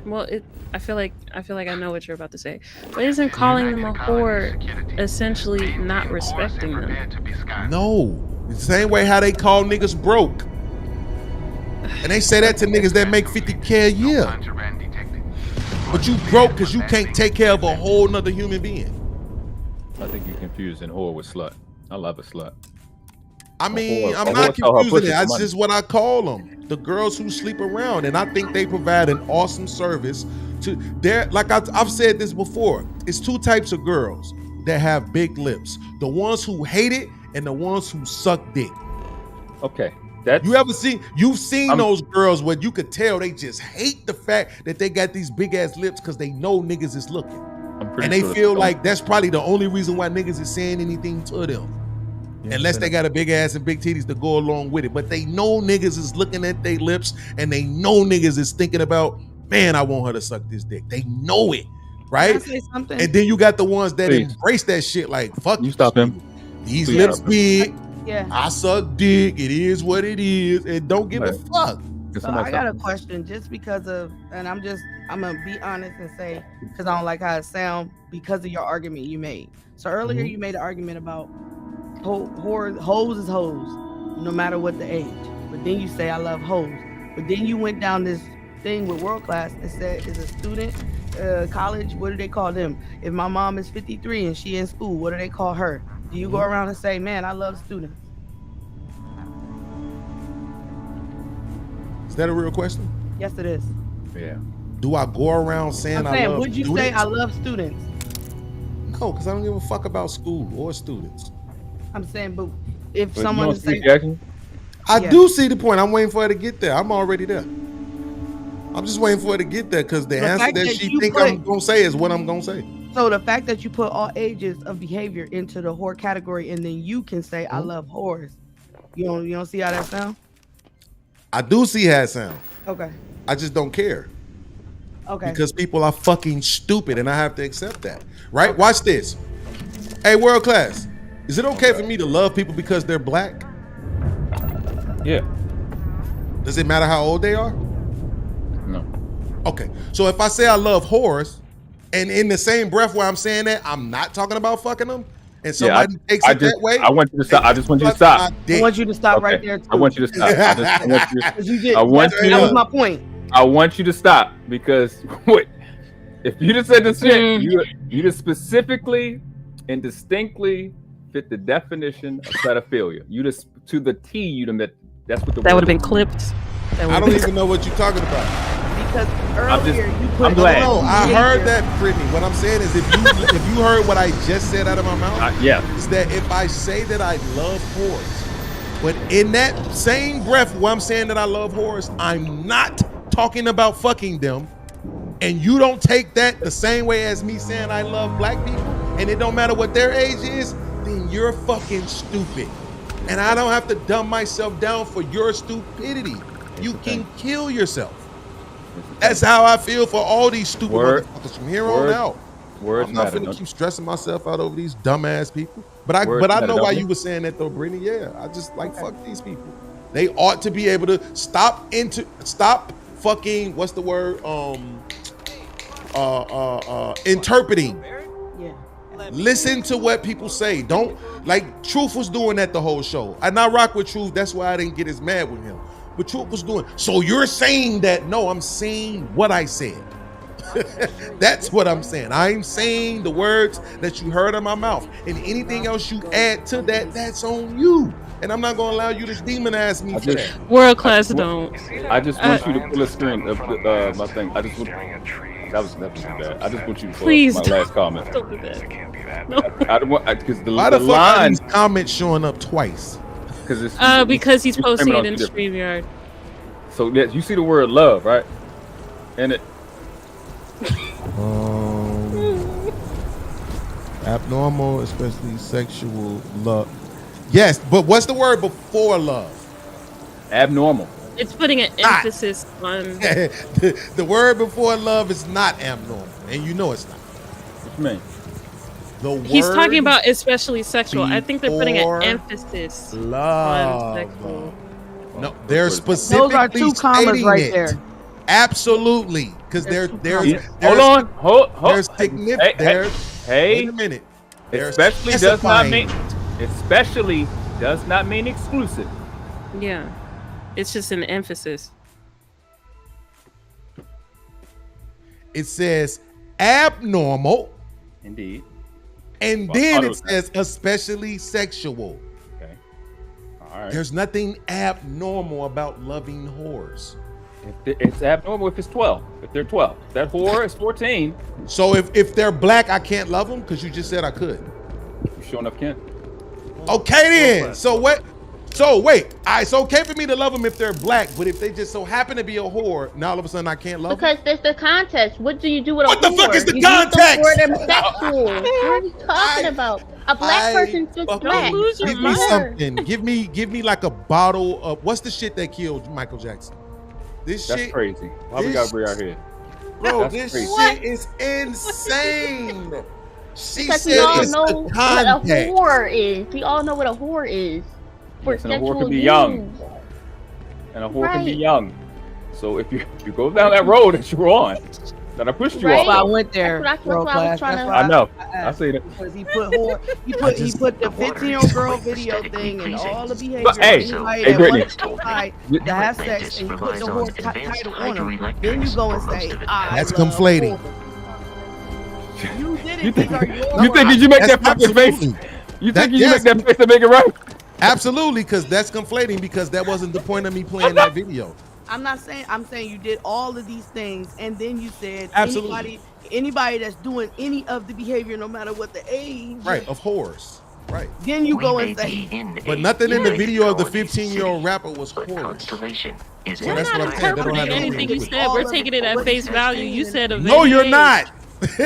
Well, I feel like I know what you're about to say, but isn't calling them a whore essentially not respecting them? No. The same way how they call niggas broke. And they say that to niggas that make $50K a year. But you broke because you can't take care of a whole nother human being. I think you're confusing whore with slut. I love a slut. I mean, I'm not confusing it. That's just what I call them. The girls who sleep around. And I think they provide an awesome service to their, like I've said this before, it's two types of girls that have big lips. The ones who hate it and the ones who suck dick. Okay. You've seen those girls where you could tell they just hate the fact that they got these big ass lips because they know niggas is looking. And they feel like that's probably the only reason why niggas is saying anything to them. Yeah, unless they got a big ass and big titties to go along with it. But they know niggas is looking at their lips and they know niggas is thinking about, man, I want her to suck this dick. They know it, right? Can I say something? And then you got the ones that embrace that shit like, fuck you. Stop him. These lips big. Yeah. I suck dick. It is what it is. And don't give a fuck. So I got a question just because of, and I'm going to be honest and say, because I don't like how it sounds, because of your argument you made. So earlier you made an argument about hoes is hoes, no matter what the age. But then you say, I love hoes. But then you went down this thing with World Class and said, is a student, college, what do they call them? If my mom is 53 and she in school, what do they call her? Do you go around and say, man, I love students? Is that a real question? Yes, it is. Yeah. Do I go around saying I love would you students? say I love students? No, because I don't give a fuck about school or students. I'm saying, but if someone is saying, I do see the point. I'm waiting for her to get there. I'm already there. I'm just waiting for her to get there because the answer that she think I'm gonna say is what I'm gonna say. So the fact that you put all ages of behavior into the whore category, and then you can say I love whores, you don't see how that sound? I do see how it sound. Okay. I just don't care. Okay. Because people are fucking stupid, and I have to accept that. Right? Okay. Watch this. Hey, world class. Is it okay for me to love people because they're black? Yeah. Does it matter how old they are? No. Okay. So if I say I love whores, and in the same breath where I'm saying that, I'm not talking about fucking them, and somebody takes it that way. I want you to stop. I just want you to stop. I want you to stop right there. Too. I want you to stop. That was my point. I want you to stop because what? If you just said this shit, you just specifically and distinctly fit the definition of pedophilia. You just to the T. You done that's what the that would have been clipped. I don't even know what you're talking about. Because earlier you put. I'm glad. No, I heard that, Brittany. What I'm saying is, if you heard what I just said out of my mouth, is that if I say that I love whores, but in that same breath where I'm saying that I love whores, I'm not talking about fucking them, and you don't take that the same way as me saying I love black people, and it don't matter what their age is, then you're fucking stupid. And I don't have to dumb myself down for your stupidity. You can kill yourself. That's how I feel for all these stupid motherfuckers from here on out. I'm not finna keep stressing myself out over these dumbass people. But I know why you were saying that though, Brittany. Yeah, I just like fuck these people. They ought to be able to stop fucking what's the word? Interpreting. Yeah. Listen to what people say. Don't like Truth was doing that the whole show. And I rock with Truth. That's why I didn't get as mad with him. But Truth was doing. So you're saying that? No, I'm saying what I said. That's what I'm saying. I'm saying the words that you heard in my mouth. And anything else you add to that, that's on you. And I'm not gonna allow you to demonize me for that. World class don't. I just want you to pull a screen of my thing. That was bad. I just want you to pull my last comment. Don't do that. No. I don't want because why the fuck are these comments showing up twice? Because he's posting it in StreamYard. So you see the word love, right? And it. Abnormal, especially sexual love. Yes, but what's the word before love? Abnormal. It's putting an emphasis on the word before love is not abnormal, and you know it's not. What you mean? He's talking about especially sexual. I think they're putting an emphasis on sexual. No, they're specifically those are two commas right there. Absolutely, because there's hold on. There's significant. Hey, wait a minute. Especially does not mean exclusive. Yeah, it's just an emphasis. It says abnormal. Indeed. And then it says especially sexual. Okay. All right. There's nothing abnormal about loving whores. It's abnormal if it's 12. If they're 12. If that whore is 14. So if they're black, I can't love them because you just said I could. You sure enough can. Okay then. So what? So wait. It's okay for me to love them if they're black, but if they just so happen to be a whore, now all of a sudden I can't love them? Because there's the context. What do you do with a whore? What the fuck is the context? You use the word sexual. What are you talking about? A black person's just black. Give me something. Give me like a bottle of what's the shit that killed Michael Jackson? That's crazy. Why we gotta bring our head? Bro, this shit is insane. Because we all know what a whore is. We all know what a whore is. For yes, and a whore can be young. And a whore can be young. So if you go down that road that you were on, that I pushed you off. I went there. That's what I was trying to. I know. I see that. Because he put the 15-year-old girl video thing and all the behavior. Hey, Brittany. To have sex and you put the whore title on him. Then you go and say, that's conflating. You did it. You think did you make that fucking face? You think you make that face to make it right? Absolutely, because that's conflating because that wasn't the point of me playing that video. I'm not saying. I'm saying you did all of these things, and then you said Absolutely. anybody that's doing any of the behavior, no matter what the age, right, of whores. Right. Then you go and say, but nothing in the video of the 15-year-old rapper was whorish. So we're that's not what I'm saying. They don't have anything you said. We're taking it at face value. You said of no, any you're age. not.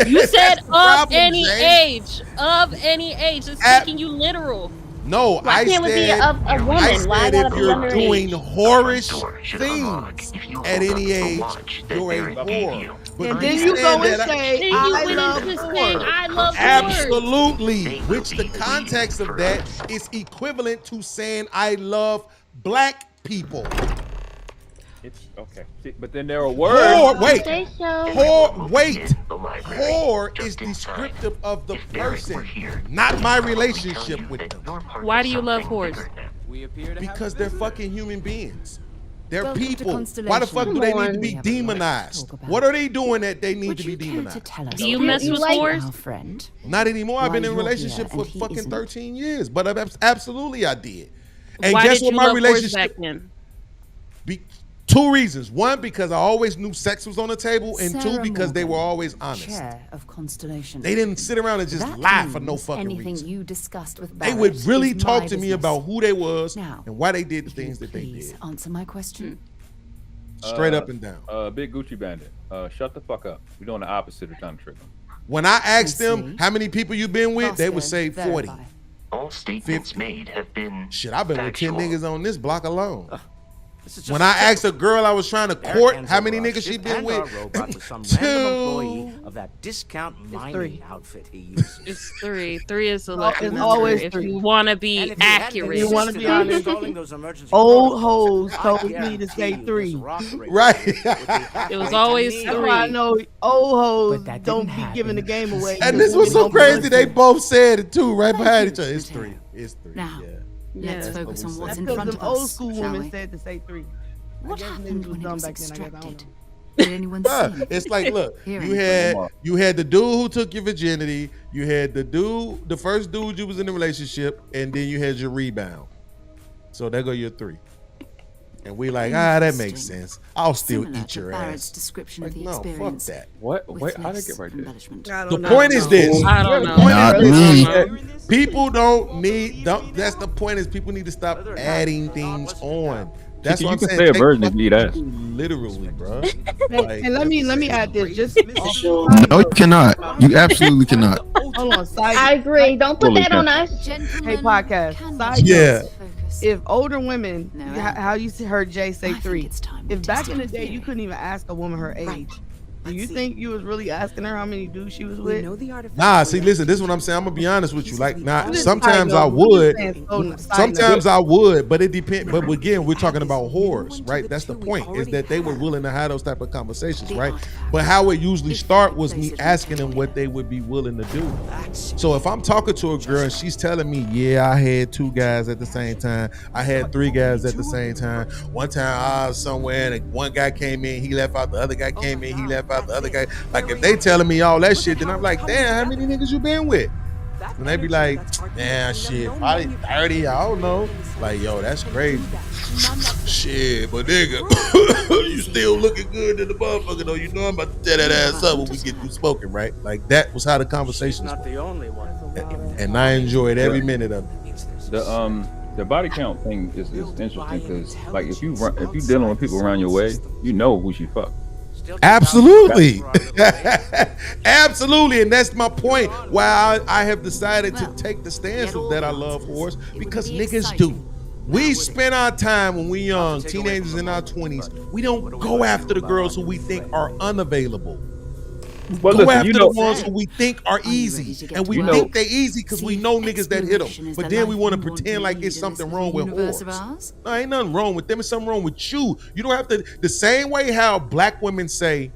You said of problem, any Jay. age. Of any age. It's taking you literal. No, Why can't it be a woman? I said Why gotta if be you're underage? doing whorish things at any age, you're a whore. But and then you go and say, I love whores. Absolutely. Which the context of that is equivalent to saying I love black people. It's okay. But then there are words. Whore, wait. Whore, wait. Whore is descriptive of the person, not my relationship with them. Why do you love whores? Because they're fucking human beings. They're people. Why the fuck do they need to be demonized? What are they doing that they need to be demonized? Do you mess with whores? Not anymore. I've been in a relationship for fucking 13 years, but absolutely I did. And why guess did what you my love relationship? whores back then? Two reasons. One, because I always knew sex was on the table, and two, because they were always honest. Chair of Constellation. They didn't sit around and just lie for no fucking anything reason. you discussed with They Barrett would really is talk my to me business. about who they was Now, and why they did the things that they Please did. answer my question. Straight up and down. Big Gucci Bandit. Shut the fuck up. We're doing the opposite of trying to trick them. When I asked them how many people you been with, they would say 40. All statements made have been Shit, I've been factual. with 10 niggas on this block alone. When I asked a girl I was trying to court how many niggas she been with, two. Of that discount mining outfit he uses. It's 3. 3 is the lucky number. always if 3. you want to be accurate. You want to be honest. Old hoes told me to say 3. Right. It was always 3. That's why I know old hoes don't be giving the game away. And this was so crazy. They both said it too, right behind each other. It's 3. It's 3. Now, Yeah. let's focus on what's That's in because front them of old us, school shall women we? said to say 3. What happened when it was back then, I guess. I don't extracted? know. Did anyone see? It's like, look, Hearing you had the dude who took your virginity, you had the first dude you was in the relationship, and then you had your rebound. So there go your 3. And we like, that makes sense. I'll still Similar eat to your Barrett's ass. description Like, of the no, fuck experience. that. What? with Wait, how did I less get right there? embellishment. The point is this. I don't know. The point Not is me. this. People don't need. That's the point. Is people need to stop adding things on. That's what I'm you can saying. say a virgin if you eat ass. Literally, bro. And let me add this. Just No, you cannot. You absolutely cannot. hold on. Side I agree. Don't put that on us. Hey, podcast. Side Yeah. note, if older women, No, how you heard Jay say I think 3. it's time we If back tested in the our day you theory. couldn't even ask a woman her age, do you think you was really asking her how many dudes she was with? Nah, see, listen. This is what I'm saying. I'm gonna be honest with you. Like, nah. This is Sometimes side I note. would. I'm just saying, side Sometimes note. I would, but it depends. But again, we're talking about whores, right? That's the point. Is that they were willing to have those type of conversations, right? But how it usually start was me asking them what they would be willing to do. So if I'm talking to a girl and she's telling me, yeah, I had 2 guys at the same time, I had 3 guys at the same time. One time I was somewhere and one guy came in, he left out. The other guy came in, he left out. The other guy. Like if they telling me all that shit, then I'm like, damn, how many niggas you been with? And they be like, damn, shit, probably 30. I don't know. Like, yo, that's crazy. Shit, but nigga, you still looking good in the motherfucker though. You know I'm about to tear that ass up when we get through smoking, right? Like that was how the conversations Not were. the only one. And I enjoyed every minute of it. The body count thing is interesting because like if you dealing with people around your way, you know who she fuck. Absolutely. Absolutely. And that's my point why I have decided to take the stance of that I love whores, because niggas do. We spend our time when we young, teenagers in our 20s, we don't go after the girls who we think are unavailable. Well, go listen, after you the know, ones who we think are easy. And we think they easy because we know niggas that hit them. But then we want to pretend like it's something wrong with whores. No, ain't nothing wrong with them. It's something wrong with you. You don't have to, the same way how black women say,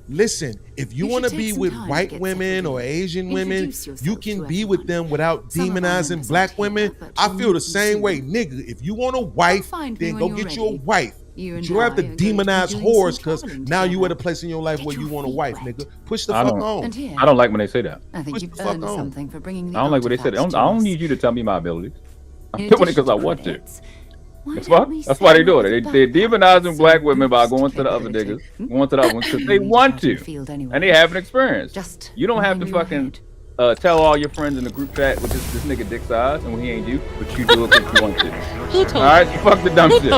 listen, if you want to be with white women or Asian women, you can be with them without demonizing black women. I feel the same way. Nigga, if you want a wife, then go get you a wife. You don't have to demonize whores because now you at a place in your life where you want a wife, nigga. Push the fuck on. I don't like when they say that. I think you've earned something for bringing the I don't like what they said. I don't need you to tell me my abilities. I'm doing it because I want to. That's why they do it. They're demonizing black women by going to the other niggas, going to the other ones because they want to, and they have an experience. You don't have to fucking tell all your friends in the group chat with this nigga dick size and when he ain't you, but you do it because you want to. Who told you? All right, you fuck the dumb shit.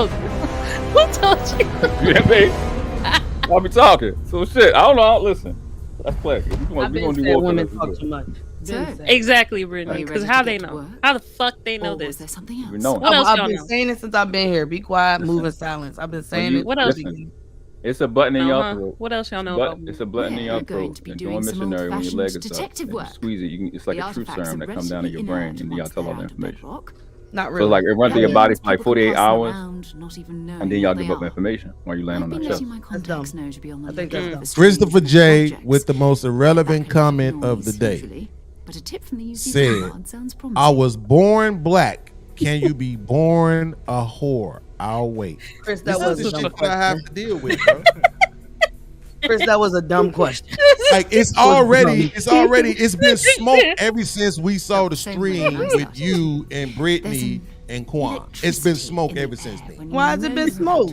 Who told you? You know what I mean? I'll be talking. So shit, I don't know. Listen, that's classic. We're gonna do more women talk too much. Exactly, Brittany. Because how they know? How the fuck they know this? There something else? What else I've y'all been know? saying it since I've been here. Be quiet, move in silence. I've been saying it. What else? It's a button in your throat. What else y'all know about? It's a button in your throat. And doing missionary when your leg is up. And you squeeze it. It's like a truth serum that comes down to your brain, and y'all tell all the information. Not really. So like it runs through your body for like 48 hours, and then y'all give up information while you laying on that shelf. That's dumb. I think that's dumb. Christopher J with the most irrelevant comment of the day said, "I was born black. Can you be born a whore? I'll wait." Chris, that was a dumb shit question. I have to deal with, bro. Chris, that was a dumb question. Like it's been smoke ever since we saw the stream with you and Brittany and Quan. It's been smoke ever since then. Why has it been smoke?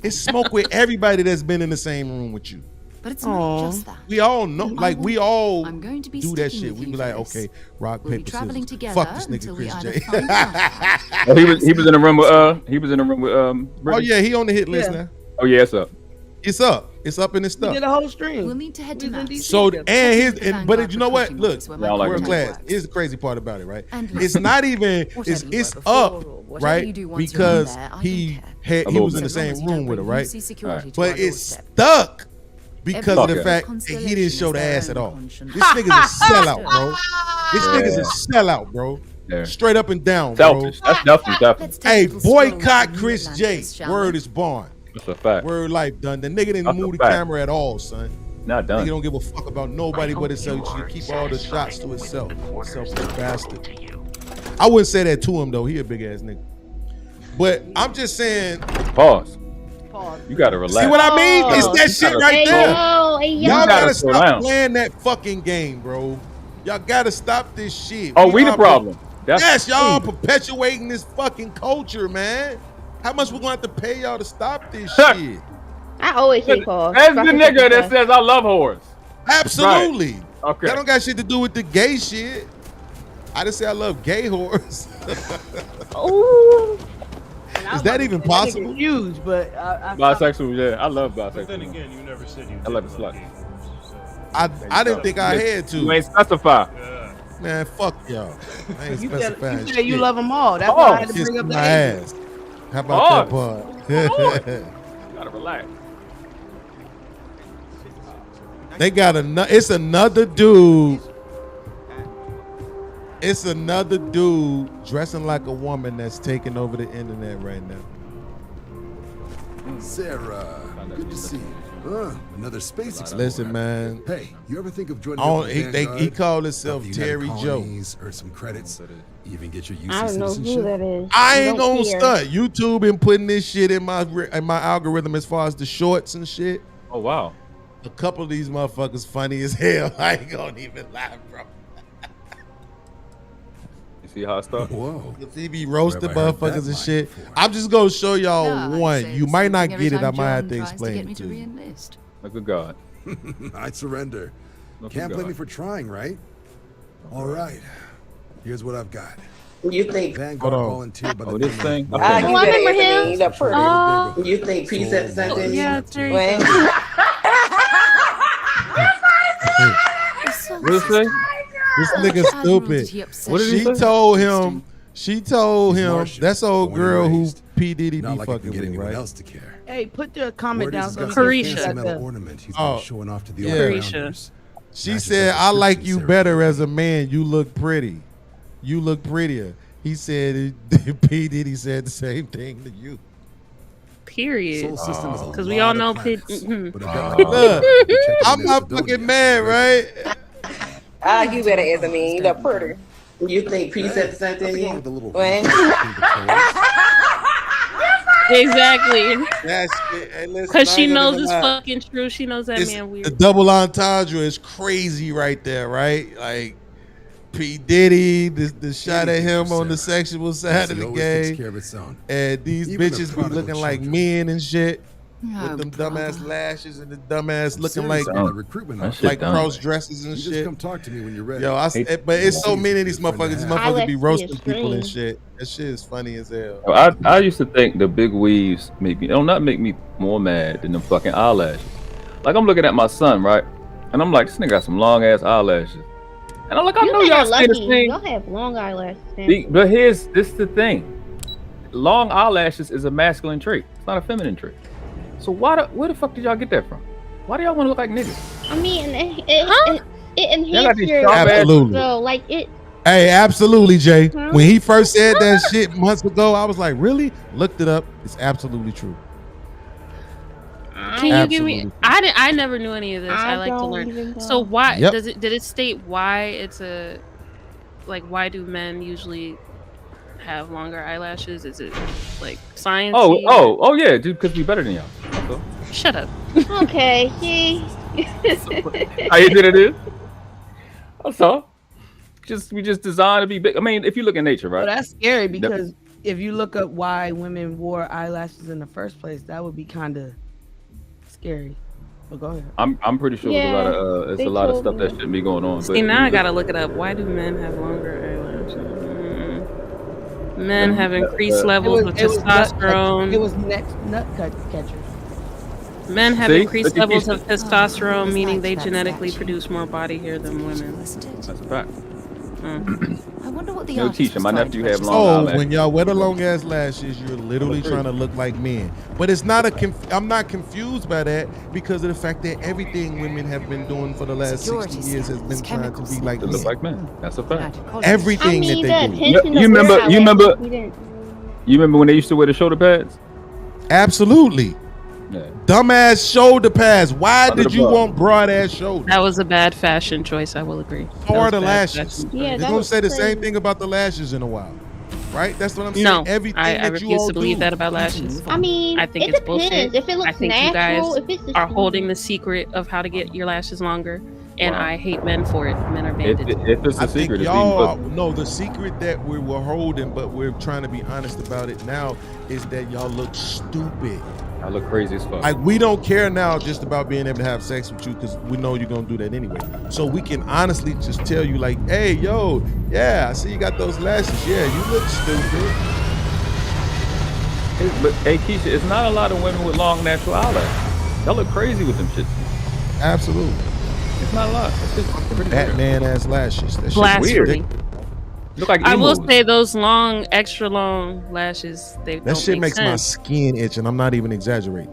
It's smoke with everybody that's been in the same room with you. But it's not just that. We all know, like we all I'm going to be do that sticking shit. with We you be for like, this. okay, rock, We'll be paper, traveling scissors. together Fuck this until nigga we Chris either J. find out. Oh, he was in the room with Oh Brittany? yeah, he on the hit list now. Oh yeah, it's up. It's up. It's up in his We stuff. did a whole stream. We'll need to head to Mass. So but you know what? Look, Y'all like real me. class. Here's the crazy part about it, right? And It's not even. It's up, right? Because he was in the same room with her, right? But it's stuck because of the fact that he didn't show the ass at all. This nigga's a sellout, bro. This nigga's a sellout, bro. Yeah. Straight up and down, bro. Selfish. That's definitely. Hey, boycott Chris J. Word is born. That's a fact. Word life done. The nigga didn't That's move a the fact. camera at all, son. Not done. Nigga don't give a fuck about nobody but himself. He should keep all the shots to himself. Selfish bastard. I wouldn't say that to him though. He a big ass nigga. But I'm just saying. Pause. You gotta relax. See what I mean? It's that shit right there. Y'all gotta slow stop down. playing that fucking game, bro. Y'all gotta stop this shit. Oh, we the problem. Yes, y'all perpetuating this fucking culture, man. How much we gonna have to pay y'all to stop this shit? I always say pause. That's the nigga that says I love whores. Absolutely. Right. Okay. That don't got shit to do with the gay shit. I just say I love gay whores. Ooh. Is that even possible? Huge, but bisexual, yeah. I love bisexual. But then again, you never said you I love the slut. I didn't think I had to. You ain't specify. Man, fuck y'all. I ain't you specifying said you shit. love them all. That's why I had to Kiss bring up my the ass. How about that part? You gotta relax. They got it's another dude. It's another dude dressing like a woman that's taking over the internet right now. Sarah, good to see you. Another space explorer. Listen, man. Hey, you ever think of joining up with Vanguard? He called himself Got the United Terry Joe. Colonies, earn some credits, even get your UC I don't know citizenship. who that is. I ain't Don't gonna care. stunt. YouTube been putting this shit in my algorithm as far as the shorts and shit. Oh wow. A couple of these motherfuckers funny as hell. I ain't gonna even lie, bro. You see how I start? Whoa. He be roasting Where have I heard motherfuckers that and shit. line before? I'm just gonna show y'all Yeah, one. I'd You say might not every get it. time I might have John to tries explain get it me to to you. re-enlist. Look at God. I'd surrender. Look Can't at blame God. me for trying, right? All right. Here's what I've got. You think Vanguard Hold on. volunteered by the Oh, this thing? Oh, I remember him. Oh. You think P-Set sent in? Yeah, Terry. When? What did it say? This nigga stupid. What did he She say? told him Martian, that's old born and girl who raised. P. Diddy Not be like I can fucking get with, anyone right? else to care. Hey, put the comment Word down is so we he's can got Carisha. some see fancy metal that. ornament he's Oh. been showing off to the Yeah. other Carisha. founders. She Matches said, up "I like description, you Sarah. better as a man. You look pretty. You look prettier." He said, "P. Diddy said the same thing to you." Period. Soul System is a Because we lot all of know planets, mhm. but a government Look, check in I'm not Macedonia. fucking mad, right? I like you better as a man. You look pretty. You think P-Set sent in Nothing wrong you? with the little When? Exactly. That shit. Hey, listen, Because I she ain't gonna knows even it's lie. fucking true. She knows that It's- man The weird. double entendre is crazy right there, right? Like P. Diddy, the shot at him on the sexual side of the Takes care game. of its own. And these Even the bitches be prodigal looking like children. men and shit. Oh, With them dumbass lashes and the dumbass looking Serious like about the recruitment office. like cross dresses and You just shit. come talk to me when you're ready. Yo, but it's so many of these motherfuckers. These motherfuckers be Eyelashes roasting is people and strange. shit. That shit is funny as hell. I used to think the big weaves make me, not make me more mad than the fucking eyelashes. Like I'm looking at my son, right? And I'm like, this nigga got some long ass eyelashes. And I'm like, I know y'all say the same. Y'all have long eyelashes. But this the thing. Long eyelashes is a masculine trait. It's not a feminine trait. So where the fuck did y'all get that from? Why do y'all want to look like niggas? I mean, it enhances your Absolutely. so like it. Hey, absolutely, Jay. When he first said that shit months ago, I was like, really? Looked it up. It's absolutely true. Can you give me? I never knew any of this. I like to don't learn. even know. So why Yep. did it state why it's a why do men usually have longer eyelashes? Is it like science? Oh yeah, dude, because we better than y'all. That's all. Shut up. Okay, see. How you did it is? That's all. We just designed to be big. I mean, if you look at nature, right? Well, that's scary because if you look up why women wore eyelashes in the first place, that would be kind of scary. But go ahead. I'm pretty sure there's a lot of stuff that shouldn't be going on. See, now I gotta look it up. Why do men have longer eyelashes? Men have increased levels of testosterone. It was nut catchers. Men have See? increased But you levels keep- of testosterone, meaning they genetically produce more body hair than women. That's a fact. I wonder what the Yo, artist teacher, was my trying nephew to have express. long Oh, eyelashes. when y'all wear the long ass lashes, you're literally trying to look like men. But it's not I'm not confused by that because of the fact that everything women have been doing for the last 60 years has been trying to be like To look like men. That's a fact. everything I mean, that the they do. attention You to remember- wear you remember- eyelashes, we didn't- You remember when they used to wear the shoulder pads? Absolutely. Yeah. Dumbass shoulder pads. Why Under did the you bra. want broad ass shoulders? That was a bad fashion choice. I will agree. So That are was the bad lashes. fashion. Yeah, They're that gonna was say the crazy. same thing about the lashes in a while, right? That's what I'm saying. No, Everything I that you refuse all to believe do. that about lashes. I mean, I think it it's depends. bullshit. If it looks I think natural, you guys if it's just are holding the secret of how to get your lashes longer, and Wow. I hate men for it. Men are If bandits. it's I a think secret, it's y'all being no. The secret that we were holding, but we're trying to be honest about it now, is that y'all look stupid. I look crazy as fuck. Like we don't care now just about being able to have sex with you because we know you're gonna do that anyway. So we can honestly just tell you like, hey, yo, yeah, I see you got those lashes. Yeah, you look stupid. But hey, Keisha, it's not a lot of women with long natural eyelashes. Y'all look crazy with them shits. Absolutely. It's not a lot. It's just pretty Batman ass lashes. That shit's Blasphemy. weird. Look like I will emos. say those long, extra long lashes. They That don't shit make makes my sense. skin itch, and I'm not even exaggerating.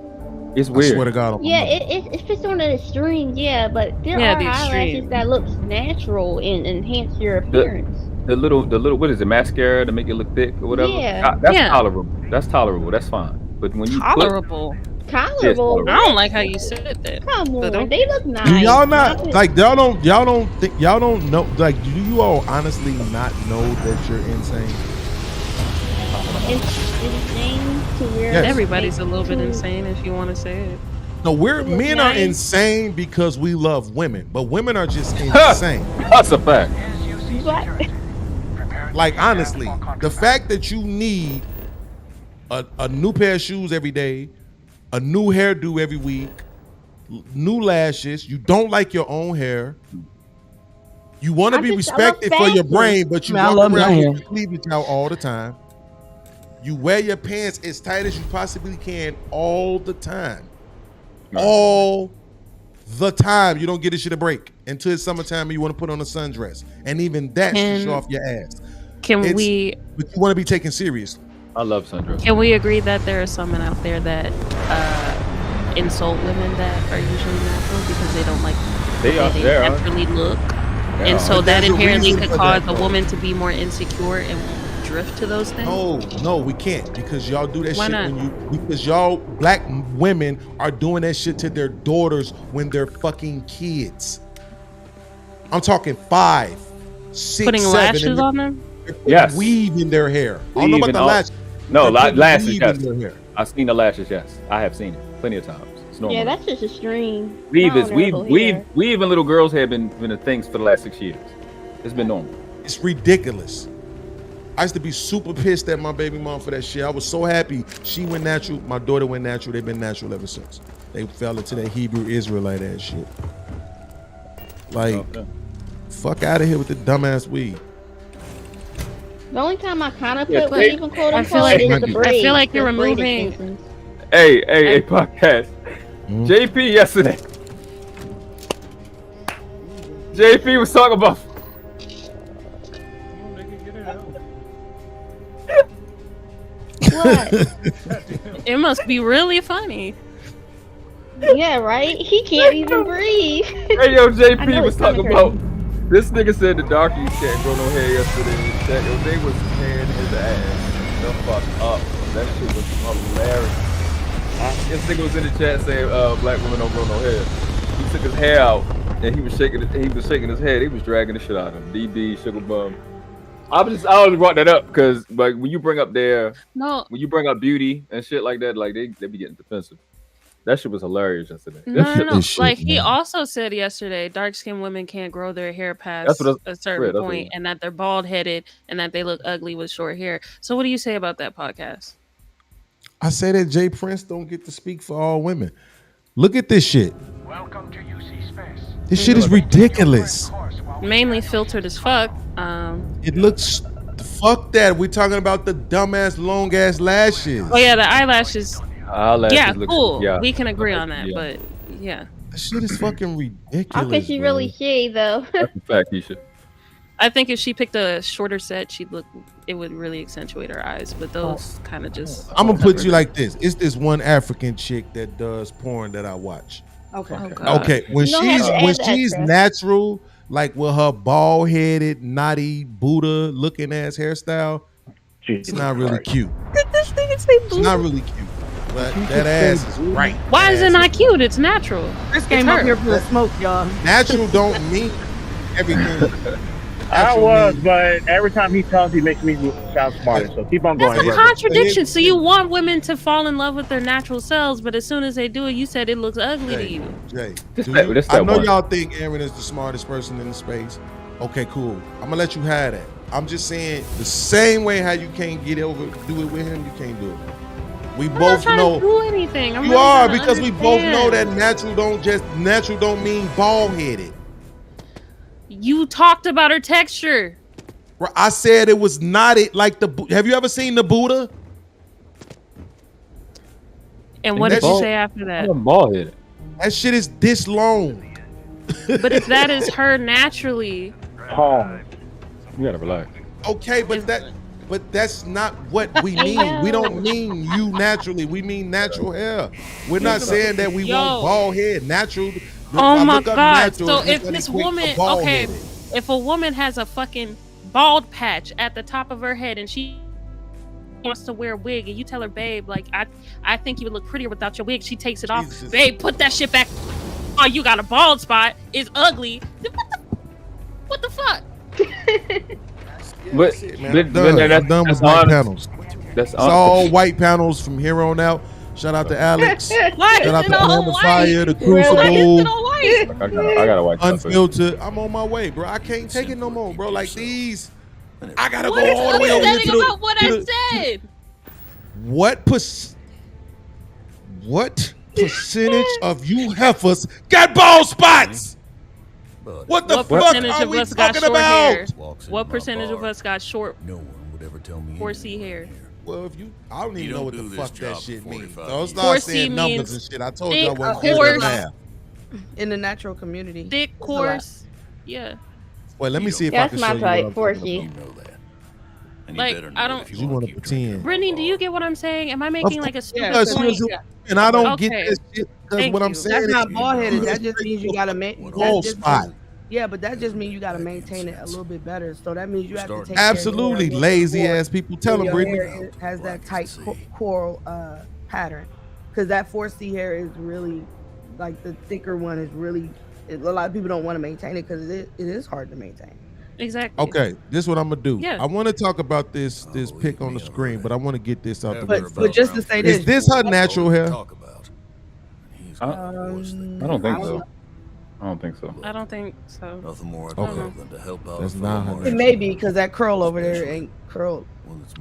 It's I weird. swear to God. Yeah, it fits on the extremes, yeah, but there Yeah, are the eyelashes extreme. that looks natural and enhance your appearance. The little, what is it, mascara to make it look thick or whatever? Yeah. That's Yeah. tolerable. That's tolerable. That's fine. But when you Tolerable. Tolerable. tolerable. I don't like how you said that. Come But on, okay. they look nice. Do y'all not Not like y'all don't know like do you all honestly not know that you're insane? insane to where Yes. Everybody's a little bit to- insane if you want to say it. No, look men are nice. insane because we love women, but women are just insane. That's a fact. What? Like honestly, the fact that you need a new pair of shoes every day, a new hairdo every week, new lashes, you don't like your own hair. You want to be I love respected for your fashion. brain, but you Man, I walk love my around hair. with your cleavage out all the time. You wear your pants as tight as you possibly can all the time. All the time. You don't get this shit a break until it's summertime and you want to put on a sundress. And even that should show off your ass. Can It's- we But you want to be taken seriously. I love sundress. can we agree that there are some men out there that insult women that are usually natural because they don't like the They are- way there they are. naturally look, There and are. so But that there's a inherently reason could for cause that, a though. woman to be more insecure and won't drift to those things. No, we can't because y'all do that Why shit not? because y'all black women are doing that shit to their daughters when they're fucking kids. I'm talking 5, 6, Putting 7. lashes and they're- on them. they're putting Yes. weave in their hair. I don't know Weave about and the all- lashes. No, They're putting lashes, weave yes. in their hair. I've seen the lashes, yes. I have seen it plenty of times. It's normal. Yeah, that's just extreme. Weave My is weave honorable hair. and little girls have been a thing for the last 6 years. It's been normal. It's ridiculous. I used to be super pissed at my baby mom for that shit. I was so happy she went natural. My daughter went natural. They've been natural ever since. They fell into that Hebrew Israelite ass shit. Like, fuck out of here with the dumbass weed. The only time I kind of put weave in quote unquote is the braid. I feel like you're removing. Hey, podcast. JP yesterday. JP was talking about. What? It must be really funny. Yeah, right? He can't even breathe. Hey, yo, JP was talking about. This nigga said the darkies can't grow no hair yesterday. That yo, they was tearing his ass the fuck up. That shit was hilarious. This nigga was in the chat saying, black women don't grow no hair. He took his hair out and he was shaking his head. He was dragging the shit out of him. DD, sugar bum. I always brought that up because like when you bring up when you bring up beauty and shit like that, like they be getting defensive. That shit was hilarious yesterday. No. Like he also said yesterday, dark-skinned women can't grow their hair past a certain point, and that they're bald-headed and that they look ugly with short hair. So, what do you say about that podcast? I say that Jay Prince don't get to speak for all women. Look at this shit. Welcome to UC Space. This shit is ridiculous. Mainly filtered as fuck. It looks. Fuck that. We're talking about the dumbass long ass lashes. Oh yeah, the eyelashes. Yeah, cool. Yeah. We can agree on that, but yeah. That shit is fucking ridiculous. How could she really shade though? That's a fact, Keisha. I think if she picked a shorter set, it would really accentuate her eyes. But those kind of just. I'm gonna put you like this. It's this one African chick that does porn that I watch. Okay. Okay. When she's natural, like with her bald headed, naughty Buddha looking ass hairstyle, it's not really cute. This thing is say It's not really cute. But that ass is right. Why is it not cute? It's natural. Chris came up here for the smoke, y'all. Natural don't mean everything. I was, but every time he talks, he makes me sound smarter. So keep on going. That's a contradiction. So you want women to fall in love with their natural selves, but as soon as they do it, you said it looks ugly to you. Jay, I know y'all think Aaron is the smartest person in the space. Okay, cool. I'm gonna let you have that. I'm just saying the same way how you can't do it with him, you can't do it. We both know. Do anything. You are because we both know that natural don't mean bald headed. You talked about her texture. I said it was knotted like the. Have you ever seen the Buddha? And what did you say after that? I'm bald headed. That shit is this long. But if that is her naturally. Paul, you gotta relax. Okay, but that's not what we mean. We don't mean you naturally. We mean natural hair. We're not saying that we want bald head. Natural. Oh my God. So if this woman, if a woman has a fucking bald patch at the top of her head and she wants to wear a wig and you tell her, babe, like, I think you would look prettier without your wig. She takes it off. Babe, put that shit back. Oh, you got a bald spot. It's ugly. What the fuck? I'm done with white panels. It's all white panels from here on out. Shout out to Alex. Shout out to On the Fire, the Crucible. I gotta watch Unfiltered. I'm on my way, bro. I can't take it no more, bro. Like these, I gotta go all the way over here to the. About what I said. What percentage of you heifers got bald spots? What the fuck are we talking about? What percentage of us got short? No one would ever tell me 4C hair. Well, I don't even know what the fuck that shit means. Don't start saying numbers and shit. I told you I wasn't good at math. In the natural community. Thick, coarse. Yeah. Wait, let me see if I can show you what I'm talking about. Like, I don't. You want to pretend. Brittany, do you get what I'm saying? Am I making like a stupid point? And I don't get this shit because what I'm saying is that's not bald headed. That just means you gotta make spot. Yeah, but that just means you gotta maintain it a little bit better. So that means you have to take absolutely care of lazy ass people. Tell them, Brittany. Hair has that tight coral pattern because that 4C hair is really like the thicker one is really. A lot of people don't want to maintain it because it is hard to maintain. Exactly. Okay, this is what I'm gonna do. Yeah. I want to talk about this pic on the screen, but I want to get this out the way. But just to say this, is this her natural hair? I don't think so. I don't think so. I don't think so. Nothing more I Okay. can than to help out. That's a fellow 900. It may be because that curl over there ain't curled.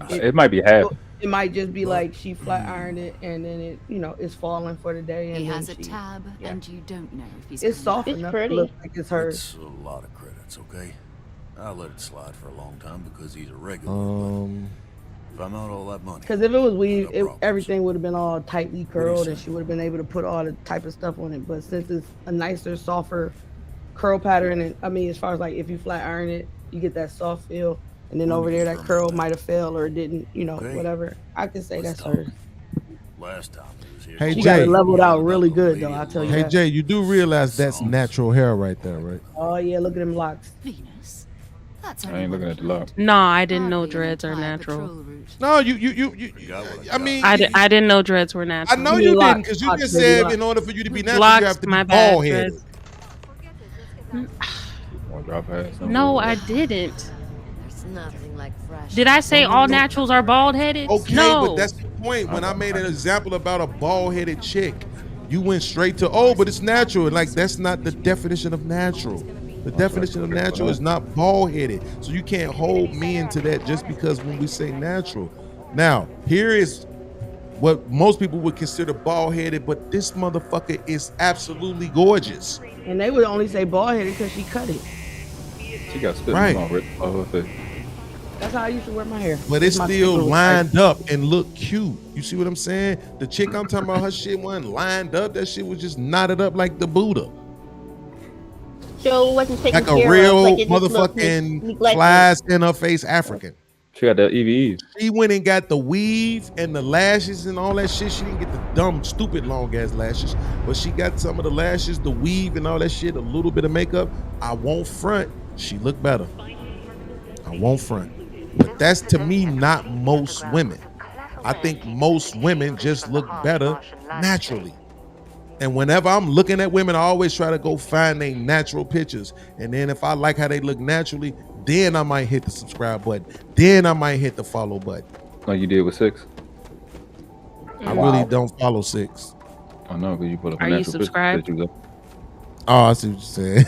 It might be half. It might just be like she flat ironed it and then it, it's falling for the day. And He then has a tab, and you don't know if he's. It's soft It's enough pretty. to look like it's hers. It's a lot of credits, okay? I let it slide for a long time because he's a regular. If I'm out all that money. Because if it was weave, everything would have been all tightly curled, and she would have been able to put all the type of stuff on it. But since it's a nicer, softer curl pattern, and I mean, as far as like if you flat iron it, you get that soft feel. And then over there, that curl might have fell or didn't, whatever. I can say that's hers. Last time he was here. Hey, She Jay. got it leveled out really good, though. I'll tell you Hey that. Jay, you do realize that's natural hair right there, right? Oh yeah, look at them locks. Venus. That's I ain't looking at the lock. No, I didn't know dreads are natural. No, you. I mean, I didn't know dreads were natural. I know you didn't, because you just said in order for you to be natural, you have to be bald headed. No, I didn't. There's nothing like fresh. Did I say all naturals are bald headed? Okay, no. but that's the point. When I made an example about a bald headed chick, you went straight to but it's natural. Like that's not the definition of natural. The definition of natural is not bald headed. So you can't hold me into that just because when we say natural. Now, here is what most people would consider bald headed, but this motherfucker is absolutely gorgeous. And they would only say bald headed because she cut it. She got spit Right. on her face. That's how I used to wear my hair. But it's My still people was lined up and look cute. You see what I'm saying? The chick I'm talking about, her shit wasn't lined up. That shit was just knotted up like the Buddha. So it wasn't taken Like a care real of. Like it just looked motherfucking neglected. flies in her face African. She got that EVE. She went and got the weave and the lashes and all that shit. She didn't get the dumb, stupid, long ass lashes, but she got some of the lashes, the weave and all that shit, a little bit of makeup. I won't front. She looked better. I won't front. But that's to me not most women. I think most women just look better naturally. And whenever I'm looking at women, I always try to go find their natural pictures. And then if I like how they look naturally, then I might hit the subscribe button. Then I might hit the follow button. Like you did with 6. I really don't follow 6. I know, because you put up a Are you natural subscribed? picture. Oh, I see what you're saying.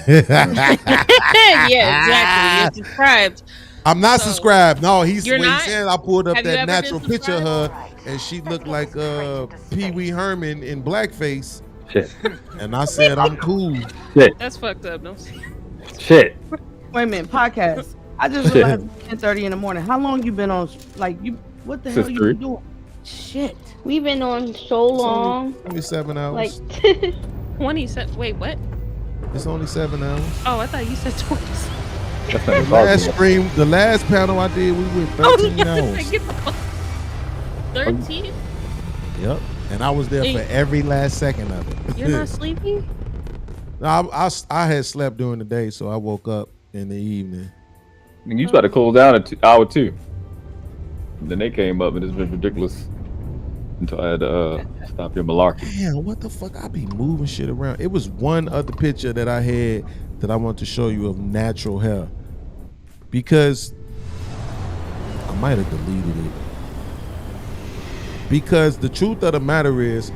Yeah, exactly. You're subscribed. I'm not subscribed. No, he's You're not? saying I pulled up Have you that ever natural been picture of her and she looked like Pee Wee Herman in blackface. Shit. And I said I'm cool. Shit. That's fucked up. Don't Shit. Wait a minute, podcast. I just realized it's 10:30 in the morning. How long you been on? Like you, what the hell Since you 3. been doing? Shit. We've been on so long. It's only 7 hours. Like 27. Wait, what? It's only 7 hours. Oh, I thought you said 27. The last stream, the last panel I did, we went 13 hours. 13? Yep. And I was there for every last second of it. You're not sleepy? No, I had slept during the day, so I woke up in the evening. You was about to close down at hour 2. Then they came up and it's been ridiculous until I had to stop your malarkey. Damn, what the fuck? I be moving shit around. It was one other picture that I had that I want to show you of natural hair. Because I might have deleted it. Because the truth of the matter is,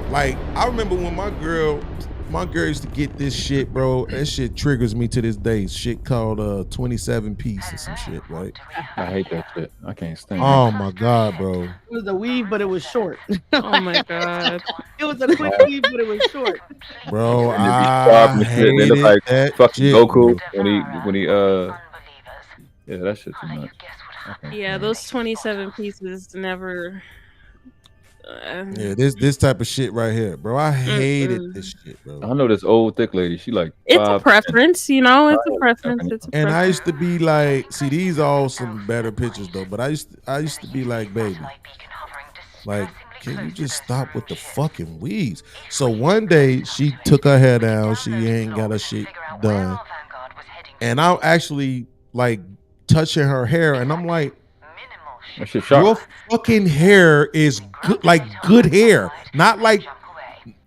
like, I remember when my girl used to get this shit, bro. That shit triggers me to this day. Shit called 27 piece or some shit, right? I hate that shit. I can't stand Oh my god, bro. It was a weave, but it was short. Oh my god. It was a quick weave, but it was short. Bro, And I they hated look like that fucking shit, Goku bro. when he yeah, that shit's too much. Yeah, those 27 pieces never. Yeah, this type of shit right here, bro. I hated this shit, bro. I know this old thick lady. She like It's a 5'10". preference, you know. It's a preference. It's a And preference. I used to be like, see, these are all some better pictures though. But I used to be like, baby, like, can you just stop with the fucking weaves? So one day she took her hair down. She ain't got her shit done, and I'm actually like touching her hair, and I'm like, That shit sharp. your fucking hair is good, like good hair, not like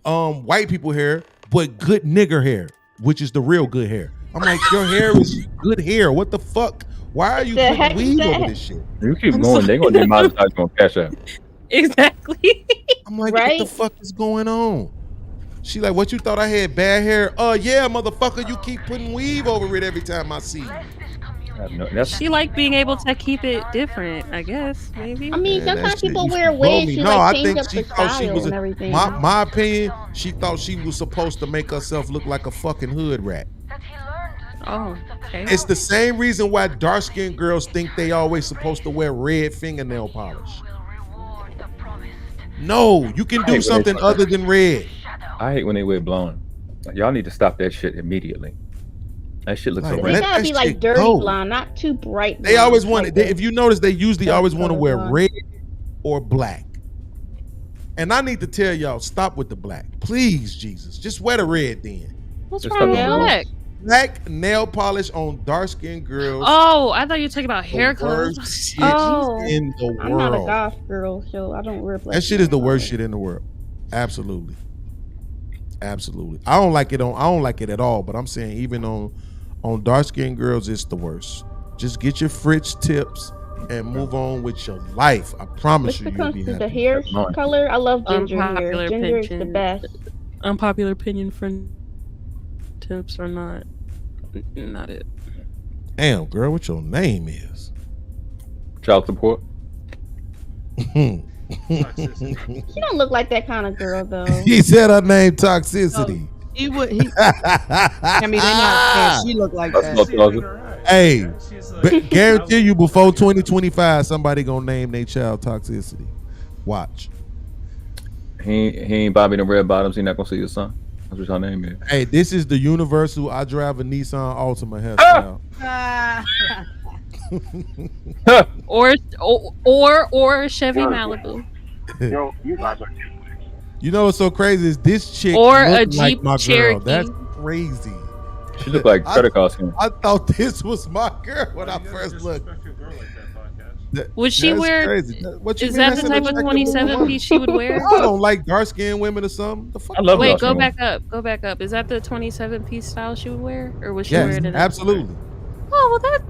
white people hair, but good nigger hair, which is the real good hair. I'm like, your hair is good hair. What the fuck? Why are you The putting heck weave is over that? this shit? You keep going, they gonna demonetize you on Cash App. Exactly. I'm like, Right? what the fuck is going on? She like, what you thought I had bad hair? Yeah, motherfucker, you keep putting weave over it every time I see you. She like being able to keep it different, I guess. Maybe. I mean, Man, sometimes that shit people used wear to blow wigs me. to No, like I change think up she the thought she style was. and everything. My opinion, she thought she was supposed to make herself look like a fucking hood rat. Oh, okay. It's the same reason why dark-skinned girls think they always supposed to wear red fingernail polish. No, you can do something other than red. I hate when they wear blonde. Like, y'all need to stop that shit immediately. That shit looks so They gotta be like dirty blonde, not too bright blonde. They always want like it. If you notice, they usually always want to wear blonde. red or black. And I need to tell y'all, stop with the black. Please, Jesus. Just wear the red then. What's wrong with black? Black nail polish on dark-skinned girls. Oh, I thought you were talking about hair colors. Shit Oh, in the I'm not a world. goth girl, so I don't wear black. That shit is the worst shit in the world. Absolutely. Absolutely. I don't like it at all, but I'm saying even on dark-skinned girls, it's the worst. Just get your fridge tips and move on with your life. I promise When you, it you'll comes be to happy. the hair color, I love ginger hair. Unpopular Ginger is the opinion. best. Unpopular opinion, friend tips are not it. Damn, girl, what your name is? Child support. She don't look like that kind of girl though. He said her name Toxicity. He would. I mean, they're not saying she looked like that. Hey, but guarantee you before 2025, somebody gonna name their child Toxicity. Watch. He ain't Bobby the Red Bottoms. He not gonna see your son. That's what your name is. Hey, this is the universal. I drive a Nissan Altima hairstyle. or Chevy Malibu. Yo, you guys are cute. You know what's so crazy is this chick Or a looked like Jeep my Cherokee. girl. That's crazy. She look like credit card scheme. I thought this was my girl when I first looked. Would she That's wear? crazy. What you Is mean that that's the an type of attractive 27 woman? piece she would wear? I don't like dark skinned women or something. The fuck? I love Wait, dark go skin back up. Go back up. Is that the 27 piece style she would wear, or was she Yes, wearing it? absolutely. Oh well, that.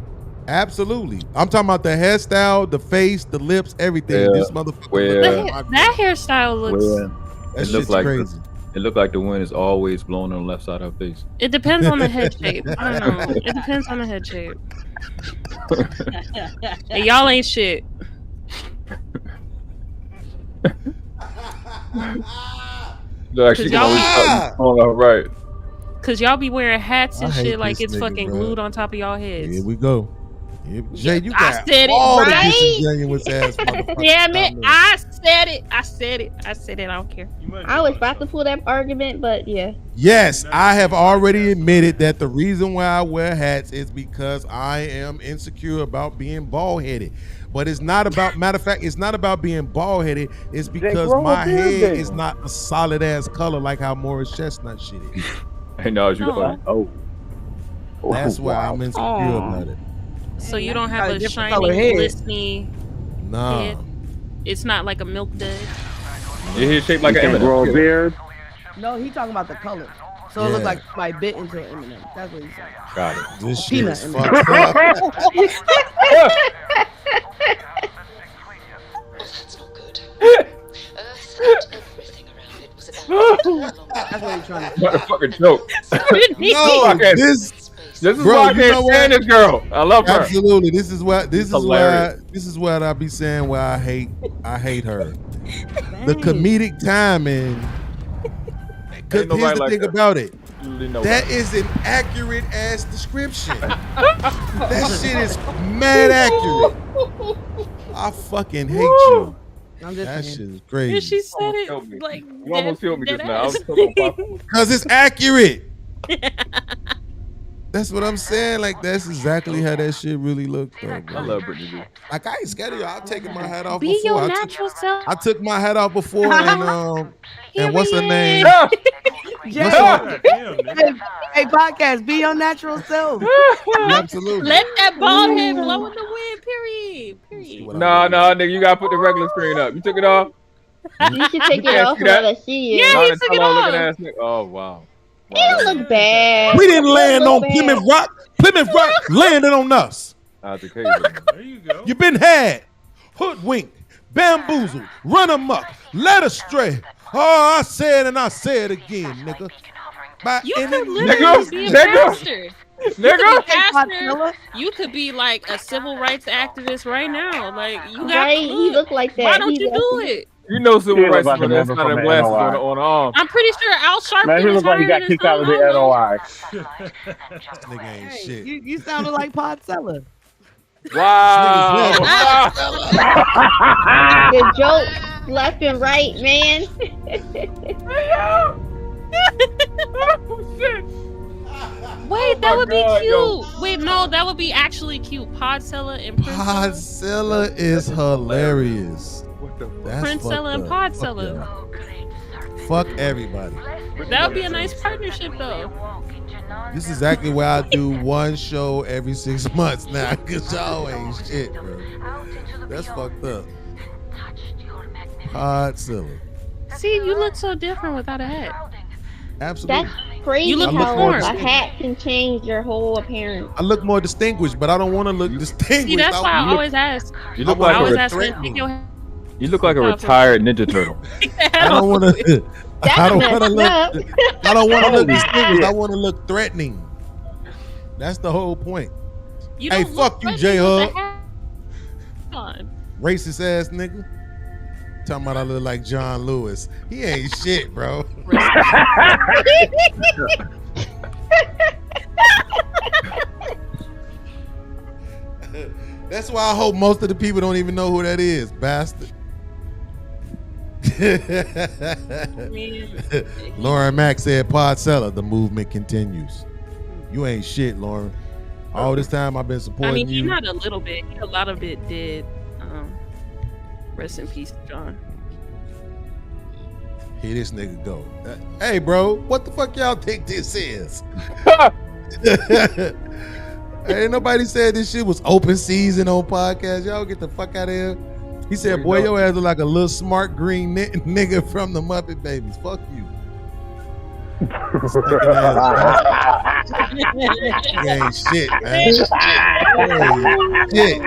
Absolutely. I'm talking about the hairstyle, the face, the lips, everything. Yeah. This motherfucker. Where- look like my That hairstyle looks. Where That it shit's looked like crazy. it looked like the wind is always blowing on the left side of her face. It depends on the head shape. I don't know. It depends on the head shape. And y'all ain't shit. Like she can always on her right. Cause y'all be wearing hats and I hate shit like this it's nigga, fucking bro. glued on top of y'all heads. Here we go. Jay, you I got said it, all right? the disingenuous ass motherfuckers. Damn it! out there. I said it. I said it. I said it. I don't care. I was about to pull that argument, but yeah. Yes, I have already admitted that the reason why I wear hats is because I am insecure about being bald headed. But it's not about, matter of fact, it's not about being bald headed. It's because grow a my beard head then. is not a solid ass color like how Morris Chestnut shit is. Hey, no, you No. That's why I'm insecure about it. So you don't got have a a different color shiny, head. glistening Nah. head. It's not like a milk dud. Your head shaped like an Can't grow a M&M. beard. No, he talking about the color. So it Yeah. looks like somebody bit into an M&M. That's what he's saying. Got it. This shit Peanut is in fucked up. That's not good. Earth and everything around it was about That's what he's trying to Motherfucking joke. No, This is Bro, why I you know can't what? stand this girl. I love her. Absolutely. This is hilarious. what I be saying why I hate her. The comedic timing. Because Ain't here's nobody the like thing her. about it. Literally no That way. is an accurate ass description. That shit is mad accurate. I fucking hate you. I'm just That saying. shit is And crazy. she said killed me. it like You almost killed me dead just now. I was ass. so possible. Because it's accurate. That's what I'm saying. Like, that's exactly how that shit really looked. Though, I bro. love Britney B. Like, I ain't scared of y'all. I'm taking my hat off Be before. your I took- natural self. I took my hat off before, and what's her name? Jay, What's her- hey, podcast, be your natural self. Absolutely. Let that bald head blow in the wind. Period. Nah, nigga, you gotta put the regular screen up. You took it off? You should take it can't off see and let that? us see it. Yeah, he took it Donatello off. looking ass nigga. Oh wow. It don't look bad. We didn't It land don't on look Plymouth bad. Rock. Plymouth Rock landed on us. I think there you go. You been had, hoodwinked, bamboozled, run amok, led astray, Oh, I said and I said again, nigga. You could literally be a pastor. You could be like a civil rights activist right now. Like you got Right? the He look. look like that. Why don't He you do it? You know civil rights like is that's not them glasses on the arm. I'm pretty sure Al Man, Sharpton he is look like he higher got than kicked out of the NOI. Nigga ain't Hey, shit. you sounded like Podzella. Wow. The jokes left and right, man. Oh shit. Wait, that would be cute. Wait, no, that would be actually cute. Podzella and Princella. Podzella is hilarious. That's Princella and fucked up. Podzella. Fuck everybody. That would be a nice partnership, though. This is exactly why I do one show every 6 months now, because y'all ain't shit, bro. That's fucked up. Podzilla. See, you look so different without a hat. Absolutely. That's crazy You look how more a hat can change your whole appearance. I look more distinguished, but I don't want to look distinguished. See, that's why I always ask. You look like I always a ask, take your hat. You look like a retired Ninja Turtle. I don't want to. I don't want to look. I don't want to look Holy distinguished. shit. I want to look threatening. That's the whole point. You Hey, don't fuck look you, J Hub. on. Racist ass nigga. Talking about I look like John Lewis. He ain't shit, bro. That's why I hope most of the people don't even know who that is, bastard. Lauren Mack said, Podzella, the movement continues. You ain't shit, Lauren. All this time I've been supporting I mean, you. he not a little bit. He a lot of it did. Rest in peace, John. Here this nigga go. Hey, bro, what the fuck y'all think this is? Ain't nobody said this shit was open season on podcast. Y'all get the fuck out of here. He said, boy, your ass look like a little smart green nigga from the Muppet Babies. Fuck you. You ain't shit, man. You ain't shit.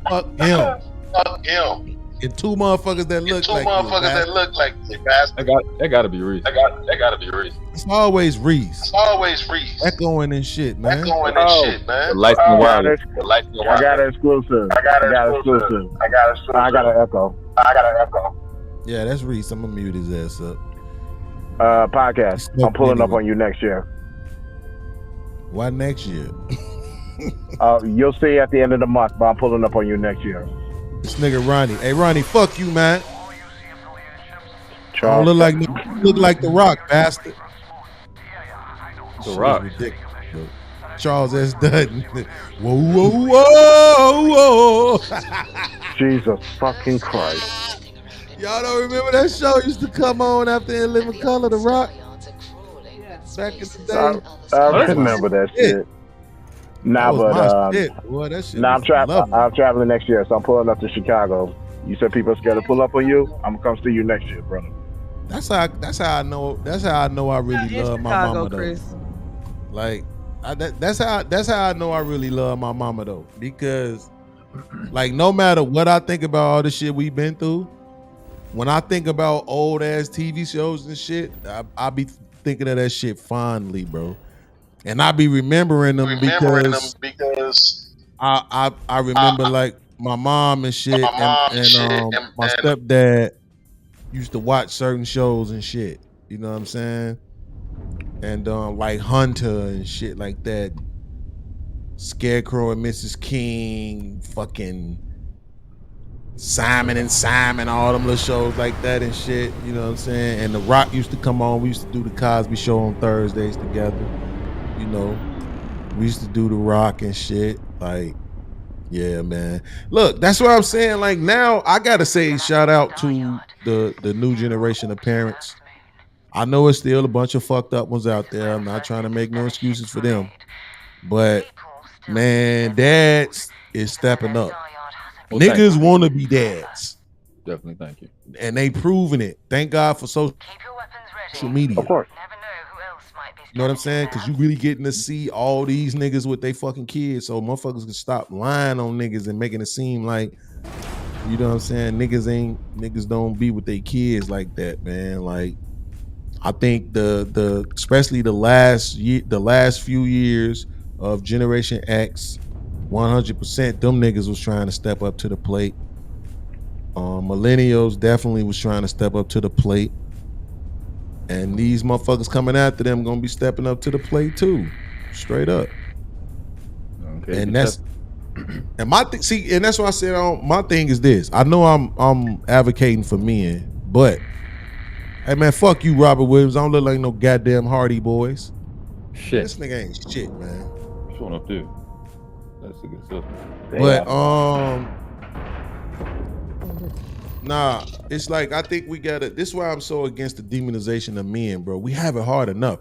Fuck him. Fuck him. And two motherfuckers that look like you, bastard. That gotta be Reese. That gotta be Reese. It's always Reese. It's always Reese. Echoing and shit, man. Echoing and shit, man. The lights and wireless. I got an exclusive. I got an echo. Yeah, that's Reese. I'm gonna mute his ass up. Podcast. I'm pulling up on you next year. Why next year? You'll see at the end of the month, but I'm pulling up on you next year. This nigga Ronnie. Hey Ronnie, fuck you, man. Charles. Look like the Rock, bastard. The Rock. Ridiculous, bro. Charles S. Dutton. Whoa, whoa, whoa. Jesus fucking Christ. Y'all don't remember that show used to come on after In Living Color, The Rock? Back in the day. I remember that shit. Nah, but Boy, that shit I'm traveling next year, so I'm pulling up to Chicago. You said people are scared to pull up on you. I'm gonna come see you next year, brother. That's how I know I really love my mama, though. Chris. Like that's how I know I really love my mama, though, because like no matter what I think about all the shit we've been through, when I think about old ass TV shows and shit, I be thinking of that shit fondly, bro. And I be remembering them because I remember like my mom and shit, and my stepdad used to watch certain shows and shit. You know what I'm saying? And like Hunter and shit like that, Scarecrow and Mrs. King, fucking Simon and Simon, all them little shows like that and shit. You know what I'm saying? And The Rock used to come on. We used to do the Cosby Show on Thursdays together. You know, we used to do The Rock and shit. Like, yeah, man. Look, that's what I'm saying. Like now, I gotta say, shout out to the new generation of parents. I know it's still a bunch of fucked up ones out there. I'm not trying to make no excuses for them, but man, dads is stepping up. Well, Niggas want to be dads. Definitely, thank you. And they proving it. Thank God for social media. Of course. You know what I'm saying? Because you really getting to see all these niggas with they fucking kids, so motherfuckers can stop lying on niggas and making it seem like You know what I'm saying? Niggas don't be with their kids like that, man. Like, I think especially the last few years of Generation X, 100%, them niggas was trying to step up to the plate. Millennials definitely was trying to step up to the plate. And these motherfuckers coming after them gonna be stepping up to the plate too. Straight up. Okay. And that's and and that's why I said my thing is this. I know I'm advocating for men, but hey man, fuck you, Robert Williams. I don't look like no goddamn Hardy Boys. Shit. This nigga ain't shit, man. Showing up too. That's a good system. But nah, it's like I think we gotta. This is why I'm so against the demonization of men, bro. We have it hard enough.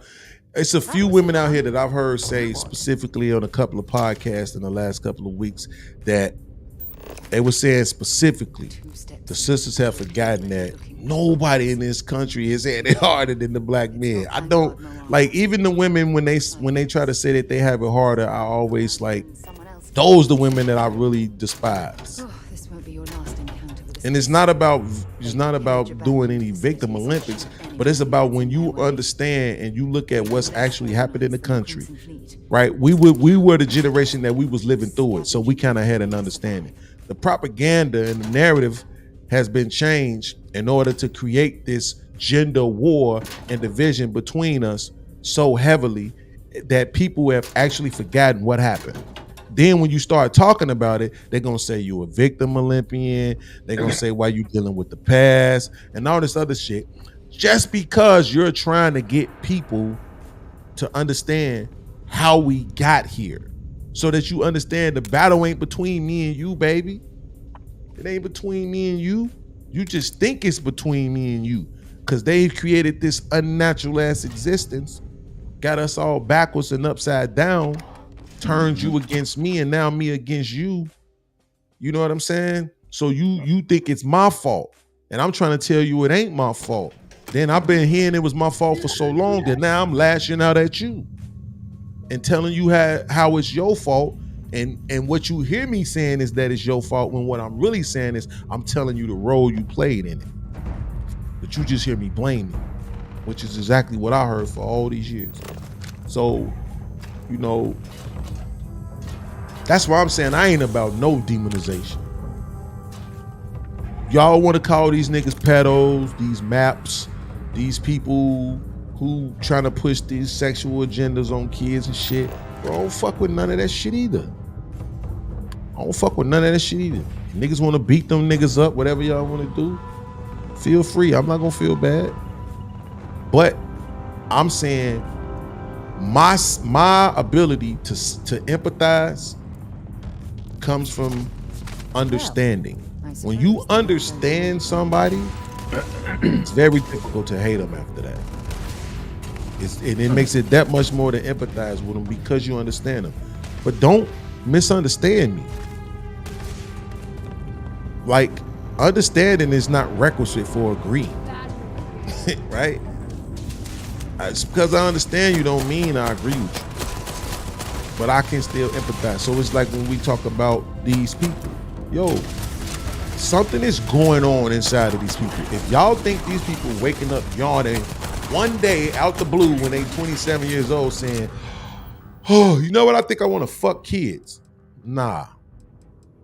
It's a few women out here that I've heard say specifically on a couple of podcasts in the last couple of weeks that they were saying specifically the sisters have forgotten that nobody in this country is had it harder than the black men. I don't like even the women when they try to say that they have it harder. I always like those the women that I really despise. And it's not about doing any victim Olympics, but it's about when you understand and you look at what's actually happened in the country, right? We were the generation that we was living through it, so we kind of had an understanding. The propaganda and the narrative has been changed in order to create this gender war and division between us so heavily that people have actually forgotten what happened. Then when you start talking about it, they're going to say you're a victim Olympian. They're going to say why you dealing with the past and all this other shit. Just because you're trying to get people to understand how we got here so that you understand the battle ain't between me and you, baby. It ain't between me and you. You just think it's between me and you because they've created this unnatural ass existence, got us all backwards and upside down, turned you against me and now me against you. You know what I'm saying? So you think it's my fault. And I'm trying to tell you it ain't my fault. Then I've been hearing it was my fault for so long that now I'm lashing out at you and telling you how it's your fault. And what you hear me saying is that it's your fault when what I'm really saying is I'm telling you the role you played in it. But you just hear me blame me, which is exactly what I heard for all these years. So, you know, that's why I'm saying I ain't about no demonization. Y'all want to call these niggas pedos, these maps, these people who trying to push these sexual agendas on kids and shit. Bro, I don't fuck with none of that shit either. Niggas want to beat them niggas up, whatever y'all want to do, feel free. I'm not gonna feel bad. But I'm saying my ability to empathize comes from understanding. When you understand somebody, it's very difficult to hate them after that. It makes it that much more to empathize with them because you understand them. But don't misunderstand me. Like, understanding is not requisite for agreeing, right? It's because I understand you don't mean I agree with you, but I can still empathize. So it's like when we talk about these people, yo, something is going on inside of these people. If y'all think these people waking up yawning one day out the blue when they 27 years old saying, oh, you know what, I think I want to fuck kids. Nah,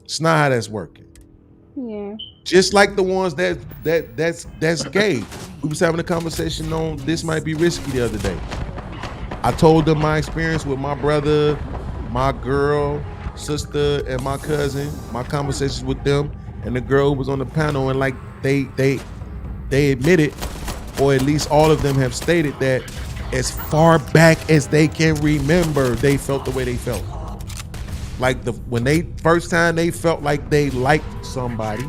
it's not how that's working. Yeah. Just like the ones that's gay. We was having a conversation on This Might Be Risky the other day. I told them my experience with my brother, my girl, sister, and my cousin, my conversations with them, and the girl who was on the panel, and like they admitted, or at least all of them have stated that as far back as they can remember, they felt the way they felt. Like when they first time they felt like they liked somebody,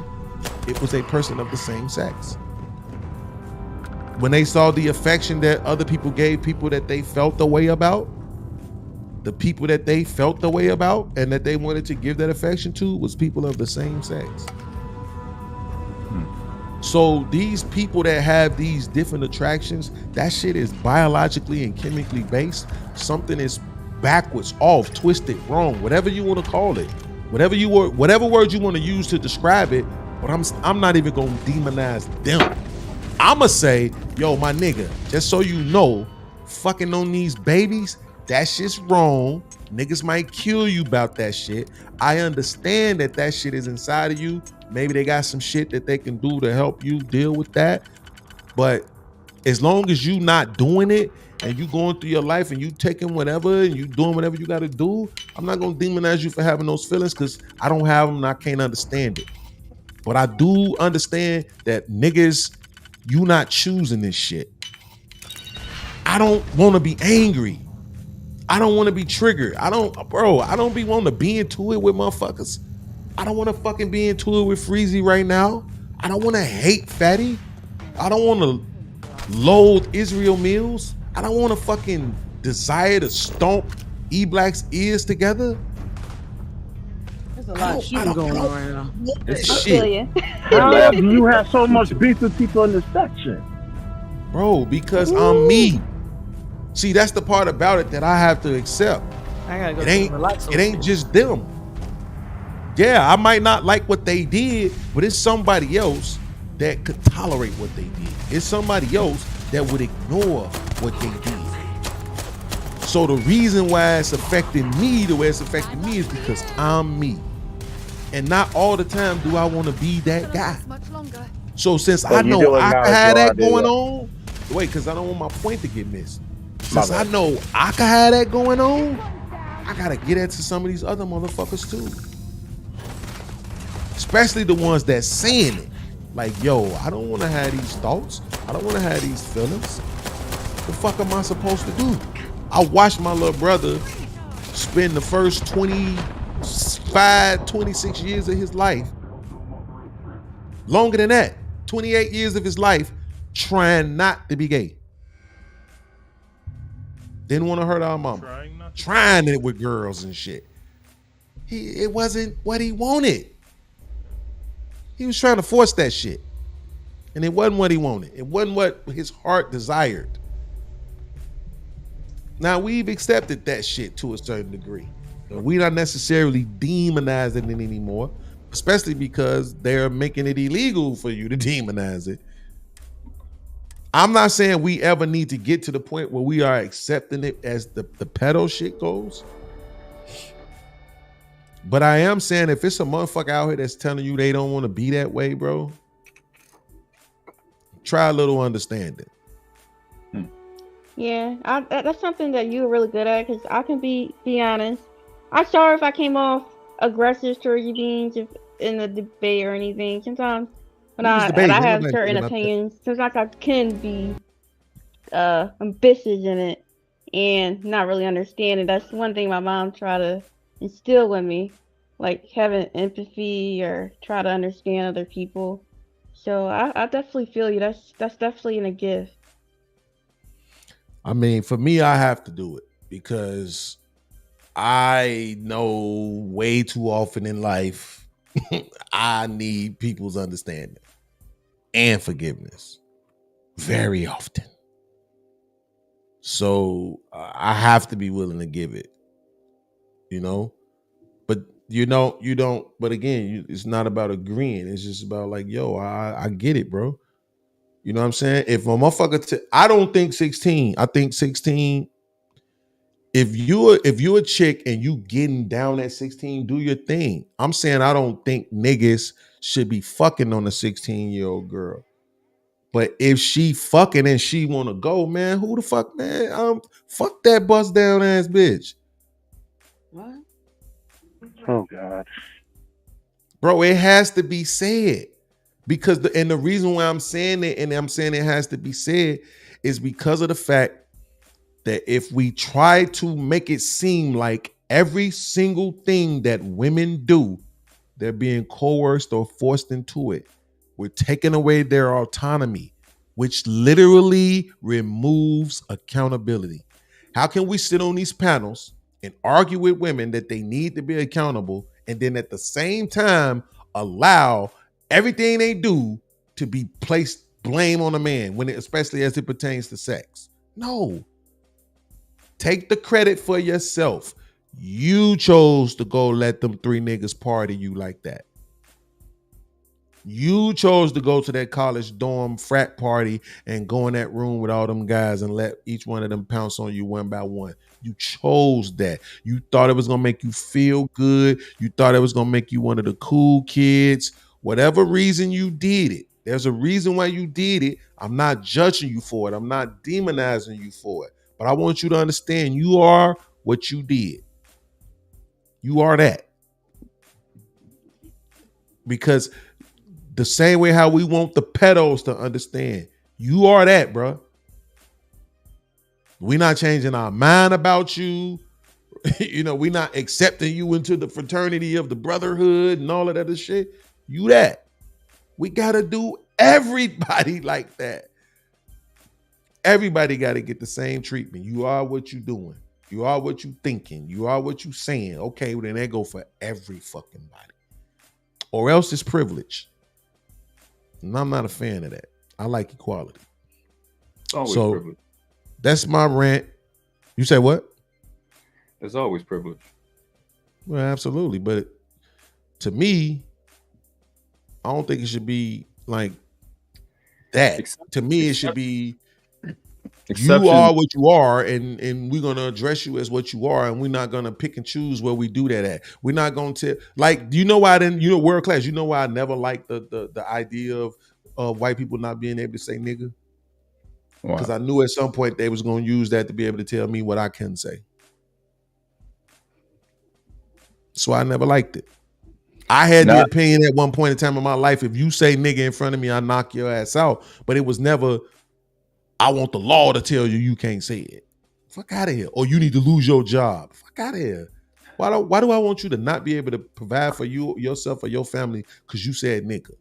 it was a person of the same sex. When they saw the affection that other people gave people that they felt the way about, the people that they felt the way about and that they wanted to give that affection to was people of the same sex. So these people that have these different attractions, that shit is biologically and chemically based. Something is backwards, off, twisted, wrong, whatever you want to call it. Whatever word you want to use to describe it, But I'm not even gonna demonize them. I'ma say, yo, my nigga, just so you know, fucking on these babies, that shit's wrong. Niggas might kill you about that shit. I understand that shit is inside of you. Maybe they got some shit that they can do to help you deal with that. But as long as you not doing it and you going through your life and you taking whatever and you doing whatever you got to do, I'm not gonna demonize you for having those feelings because I don't have them and I can't understand it. But I do understand that niggas, you not choosing this shit. I don't want to be angry. I don't want to be triggered. I don't be wanting to be into it with motherfuckers. I don't want to fucking be into it with Freezy right now. I don't want to hate Fatty. I don't want to loathe Israel Mills. I don't want to fucking desire to stomp E-Black's ears together. There's a lot of shooting going on right now. It's shit. How do you have so much beef with people in this section? Bro, because I'm me. See, that's the part about it that I have to accept. I gotta go it ain't just them. Yeah, I might not like what they did, but it's somebody else that could tolerate what they did. It's somebody else that would ignore what they did. So the reason why it's affecting me the way it's affecting me is because I'm me. And not all the time do I want to be that guy. So since I know I can have that going on, wait, because I don't want my point to get missed. Since I know I can have that going on, I gotta get that to some of these other motherfuckers too. Especially the ones that's saying it. Like, yo, I don't want to have these thoughts. I don't want to have these feelings. The fuck am I supposed to do? I watched my little brother spend the first 25, 26 years of his life, longer than that, 28 years of his life, trying not to be gay. Didn't want to hurt our mama. Trying it with girls and shit. It wasn't what he wanted. He was trying to force that shit. And it wasn't what he wanted. It wasn't what his heart desired. Now, we've accepted that shit to a certain degree. We're not necessarily demonizing it anymore, especially because they're making it illegal for you to demonize it. I'm not saying we ever need to get to the point where we are accepting it as the pedo shit goes. But I am saying if it's a motherfucker out here that's telling you they don't want to be that way, bro, try a little understanding. Yeah, that's something that you're really good at, because I can be honest. I'm sorry if I came off aggressive towards you, Beans, if in the debate or anything. Sometimes when I have certain opinions, sometimes I can be ambitious in it and not really understand it. That's one thing my mom tried to instill in me, like having empathy or try to understand other people. So I definitely feel you. That's definitely a gift. I mean, for me, I have to do it because I know way too often in life I need people's understanding and forgiveness very often. So I have to be willing to give it, you know? But you don't, but again, it's not about agreeing. It's just about like, yo, I get it, bro. You know what I'm saying? If a motherfucker, I don't think 16. I think 16. If you're a chick and you getting down at 16, do your thing. I'm saying I don't think niggas should be fucking on a 16-year-old girl. But if she fucking and she want to go, man, who the fuck, man? Fuck that bust down ass bitch. What? Oh God, bro, it has to be said. Because the reason why I'm saying it, and I'm saying it has to be said, is because of the fact that if we try to make it seem like every single thing that women do, they're being coerced or forced into it, we're taking away their autonomy, which literally removes accountability. How can we sit on these panels and argue with women that they need to be accountable, and then at the same time allow everything they do to be placed blame on a man, especially as it pertains to sex? No. Take the credit for yourself. You chose to go let them three niggas party you like that. You chose to go to that college dorm frat party and go in that room with all them guys and let each one of them pounce on you one by one. You chose that. You thought it was going to make you feel good. You thought it was going to make you one of the cool kids. Whatever reason you did it, there's a reason why you did it. I'm not judging you for it. I'm not demonizing you for it. But I want you to understand you are what you did. You are that. Because the same way how we want the pedos to understand, you are that, bro. We're not changing our mind about you. We're not accepting you into the fraternity of the brotherhood and all of that other shit. You that. We got to do everybody like that. Everybody got to get the same treatment. You are what you doing. You are what you thinking. You are what you saying. Okay, well, then that go for every fucking body. Or else it's privilege. And I'm not a fan of that. I like equality. Always privilege. That's my rant. You say what? There's always privilege. Well, absolutely. But to me, I don't think it should be like that. To me, it should be you are what you are, and we're gonna address you as what you are, and we're not gonna pick and choose where we do that at. We're not gonna tell why I didn't, world class, why I never liked the idea of white people not being able to say nigga. Because I knew at some point they was gonna use that to be able to tell me what I couldn't say. So I never liked it. I had the opinion at one point in time in my life, if you say nigga in front of me, I knock your ass out. But it was never, I want the law to tell you can't say it. Fuck out of here. Or you need to lose your job. Fuck out of here. Why do I want you to not be able to provide for you, yourself, or your family because you said nigga?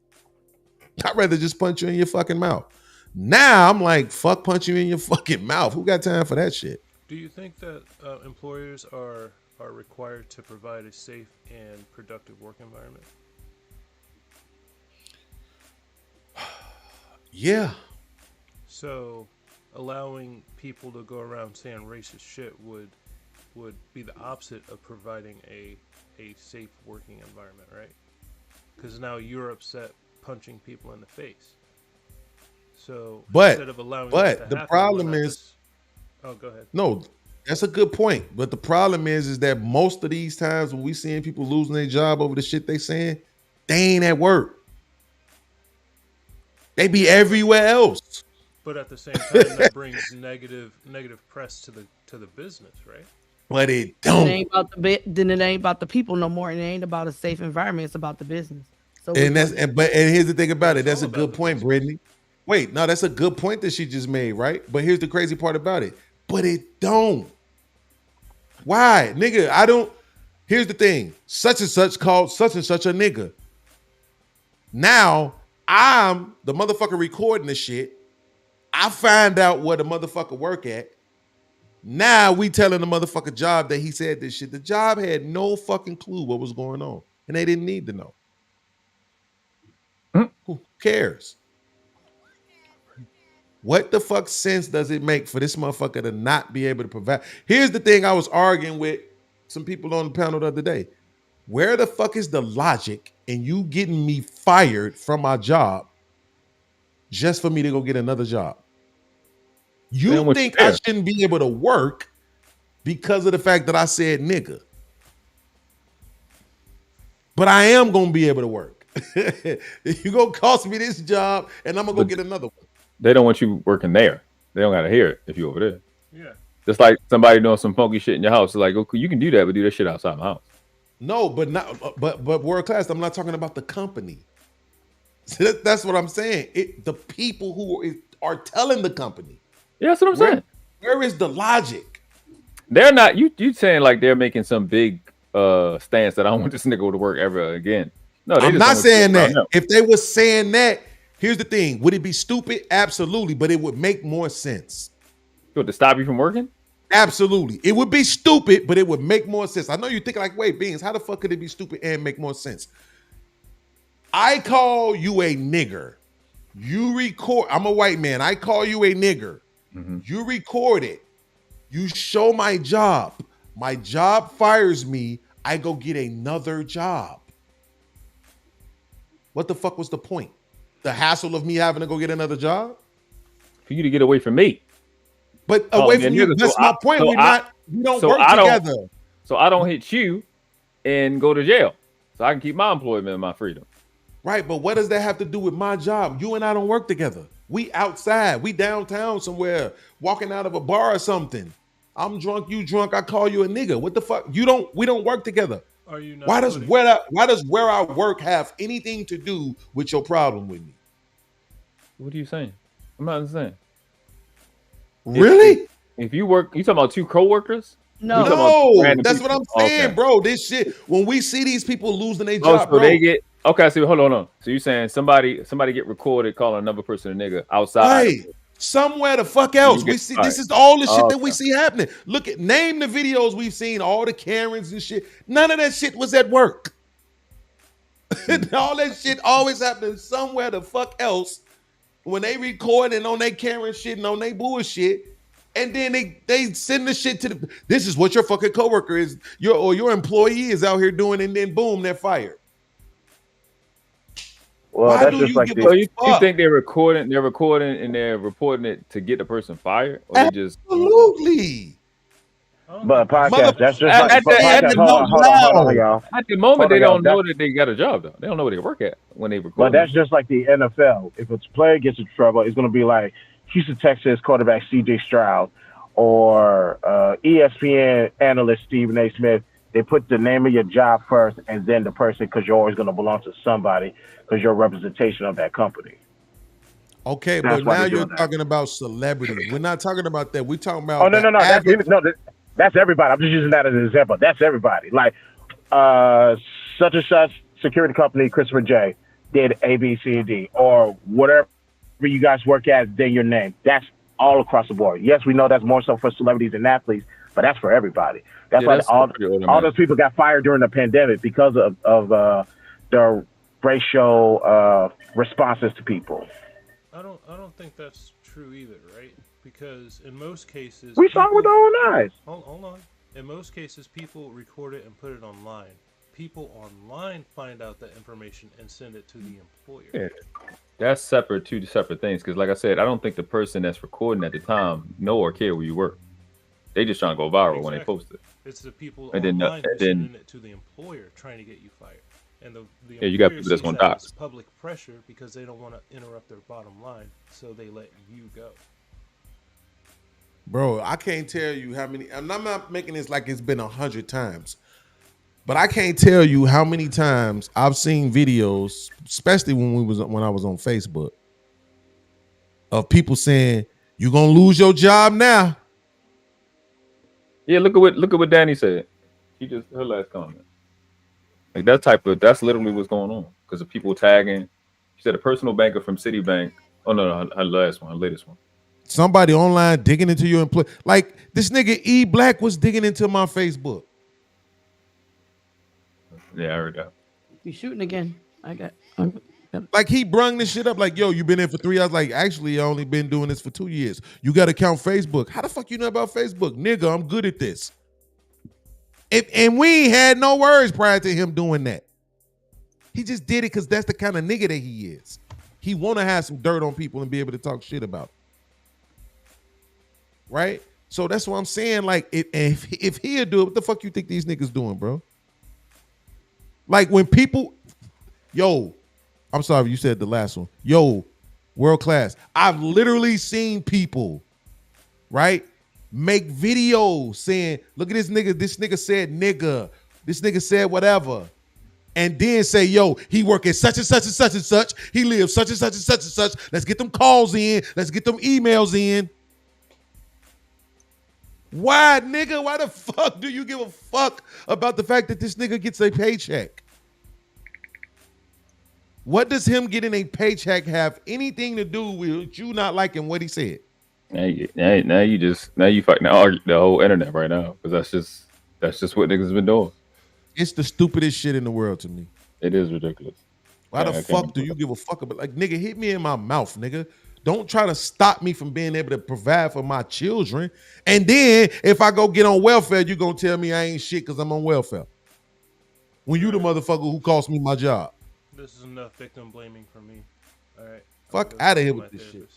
I'd rather just punch you in your fucking mouth. Now I'm like, fuck punch you in your fucking mouth. Who got time for that shit? Do you think that employers are required to provide a safe and productive work environment? Yeah. So allowing people to go around saying racist shit would be the opposite of providing a safe working environment, right? Because now you're upset punching people in the face. So instead of allowing that to the happen, problem is, oh, go ahead. No, that's a good point. But the problem is that most of these times when we seeing people losing their job over the shit they saying, they ain't at work. They be everywhere else. But at the same time, that brings negative press to the business, right? But it don't. It ain't about then it ain't about the people no more. And it ain't about a safe environment. It's about the business. So and here's the thing about it. That's a good point, Brittany. Wait, no, that's a good point that she just made, right? But here's the crazy part about it. But it don't. Why? Nigga, here's the thing. Such and such called such and such a nigga. Now, I'm the motherfucker recording the shit. I find out where the motherfucker work at. Now we telling the motherfucker job that he said this shit. The job had no fucking clue what was going on. And they didn't need to know. Who cares? What the fuck sense does it make for this motherfucker to not be able to provide? Here's the thing I was arguing with some people on the panel the other day. Where the fuck is the logic in you getting me fired from my job just for me to go get another job? You think I shouldn't be able to work because of the fact that I said nigga. But I am going to be able to work. You're going to cost me this job and I'm going to go get another one. They don't want you working there. They don't got to hear it if you're over there. Yeah. Just like somebody doing some funky shit in your house. It's like, okay, you can do that, but do that shit outside my house. No, but world class. I'm not talking about the company. So that's what I'm saying. The people who are telling the company. Yeah, that's what I'm saying. Where is the logic? They're not. You saying like they're making some big stance that I don't want this nigga to work ever again. No, I'm not saying that. If they were saying that, here's the thing. Would it be stupid? Absolutely, but it would make more sense. What, to stop you from working? Absolutely. It would be stupid, but it would make more sense. I know you're thinking like, wait, Beans, how the fuck could it be stupid and make more sense? I call you a nigger. You record. I'm a white man. I call you a nigger. Mm-hmm. You record it. You show my job. My job fires me. I go get another job. What the fuck was the point? The hassle of me having to go get another job? For you to get away from me. But away from you, that's my point. We don't work together. So I don't hit you and go to jail. So I can keep my employment and my freedom. Right, but what does that have to do with my job? You and I don't work together. We outside. We downtown somewhere, walking out of a bar or something. I'm drunk, you drunk, I call you a nigga. What the fuck? We don't work together. Are you not why does where I work have anything to do with your problem with me? What are you saying? I'm not understanding. Really? If you work, you talking about two co-workers? No, that's what I'm saying, bro. This shit, when we see these people losing their job, so they get okay. So hold on. So you're saying somebody get recorded calling another person a nigga outside? Right. Somewhere the fuck else. We see this is all the shit that we see happening. Name the videos we've seen, all the Karens and shit. None of that shit was at work. All that shit always happening somewhere the fuck else when they recording on their Karen shit and on their bullshit. And then they send the shit to this is what your fucking coworker is, your employee is out here doing, and then boom, they're fired. Well, why that's do just you like give the, So you think they're recording and they're reporting it to get the person fired, or they just absolutely? But podcast, that's just like at podcast. Hold on, y'all. At the moment, Hold they on, don't know that they got a job though. They don't know where they work at when they record. But that's just like the NFL. If a player gets in trouble, it's going to be like Houston Texans quarterback C.J. Stroud or ESPN analyst Stephen A. Smith. They put the name of your job first and then the person, because you're always going to belong to somebody because you're a representation of that company. Okay, That's but now you're talking about celebrity. We're not talking about that. We're talking about That's everybody. I'm just using that as an example. That's everybody. Like such and such security company, Christopher J, did A, B, C, and D, or whatever you guys work at, then your name. That's all across the board. Yes, we know that's more so for celebrities and athletes, but that's for everybody. That's why all those people got fired during the pandemic because of their racial responses to people. I don't think that's true either, right? Because in most cases we saw it with our own eyes. Hold on. In most cases, people record it and put it online. People online find out that information and send it to the employer. Yeah. That's two separate things. Because, like I said, I don't think the person that's recording at the time know or care where you work. They just trying to go viral when they post it. It's the people and online who sending it to the employer trying to get you fired. And the you got people that's going to dox. Public pressure because they don't want to interrupt their bottom line, so they let you go. Bro, I can't tell you how many. I'm not making this like it's been 100 times, but I can't tell you how many times I've seen videos, especially when I was on Facebook, of people saying you're gonna lose your job now. Yeah, look at what Danny said. Her last comment. Like that's literally what's going on because of people tagging. She said a personal banker from Citibank. Oh no, her latest one. Somebody online digging into your employee. Like this nigga E Black was digging into my Facebook. Yeah, I heard that. You shooting again? Like he brung this shit up. Like, yo, you been in for 3 hours. Like, actually, I only been doing this for 2 years. You got to count Facebook. How the fuck you know about Facebook, nigga? I'm good at this. And we ain't had no words prior to him doing that. He just did it because that's the kind of nigga that he is. He want to have some dirt on people and be able to talk shit about it. Right? So that's what I'm saying. Like, if he'll do it, what the fuck you think these niggas doing, bro? Like when people, yo, I'm sorry, you said the last one. Yo, world class. I've literally seen people, right, make videos saying, look at this nigga. This nigga said nigga. This nigga said whatever. And then say, yo, he work at such and such and such and such. He lives such and such and such and such. Let's get them calls in. Let's get them emails in. Why, nigga? Why the fuck do you give a fuck about the fact that this nigga gets a paycheck? What does him getting a paycheck have anything to do with you not liking what he said? Now you fighting the whole internet right now because that's just what niggas been doing. It's the stupidest shit in the world to me. It is ridiculous. Why the fuck do you give a fuck about, like, nigga, hit me in my mouth, nigga. Don't try to stop me from being able to provide for my children. And then if I go get on welfare, you gonna tell me I ain't shit because I'm on welfare. When you the motherfucker who cost me my job. This is enough victim blaming for me. All right. Fuck out of here with this shit.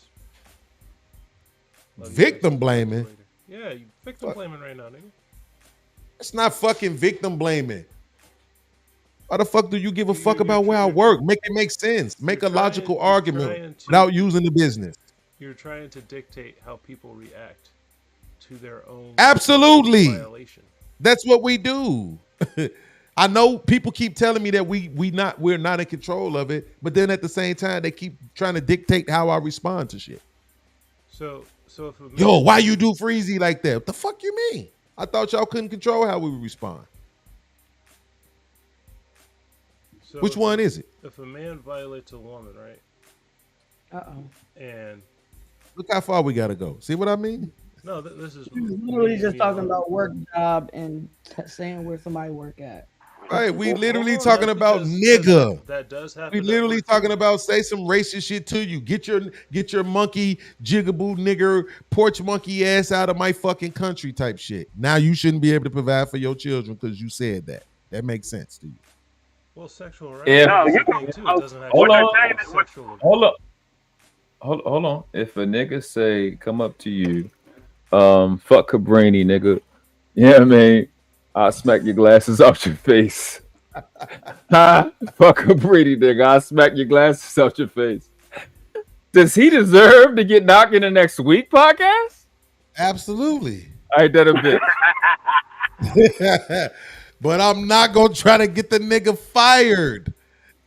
Love Victim blaming. Yeah, you victim blaming right now, nigga. It's not fucking victim blaming. Why the fuck do you give a fuck about where I work? Make it make sense. Make a logical argument without using the business. You're trying to dictate how people react to their own violation. That's what we do. I know people keep telling me that we're not in control of it, but then at the same time they keep trying to dictate how I respond to shit. So if why you do Freezy like that? What the fuck you mean? I thought y'all couldn't control how we would respond. So which one is it? If a man violates a woman, right? And look how far we gotta go. See what I mean? No, this is literally just talking about work job and saying where somebody work at. Right, we literally talking about nigga. That does happen. We literally talking about say some racist shit to you. Get your monkey jigaboo nigger porch monkey ass out of my fucking country type shit. Now you shouldn't be able to provide for your children because you said that. That makes sense to you. Well, sexual harassment too. It doesn't have Hold on. If a nigga say come up to you, fuck Cabrini, nigga. Yeah, I mean, I'll smack your glasses off your face. Fuck Cabrini, nigga. I'll smack your glasses off your face. Does he deserve to get knocked in the next week podcast? Absolutely. I ain't that a bit. But I'm not gonna try to get the nigga fired.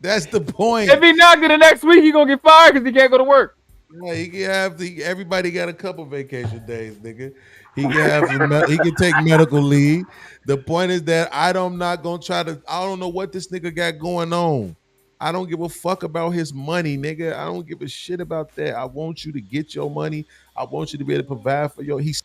That's the point. If he knocked in the next week, he gonna get fired because he can't go to work. Yeah, he can have everybody got a couple vacation days, nigga. He can take medical leave. The point is that I don't know what this nigga got going on. I don't give a fuck about his money, nigga. I don't give a shit about that. I want you to get your money. I want you to be able to provide for he's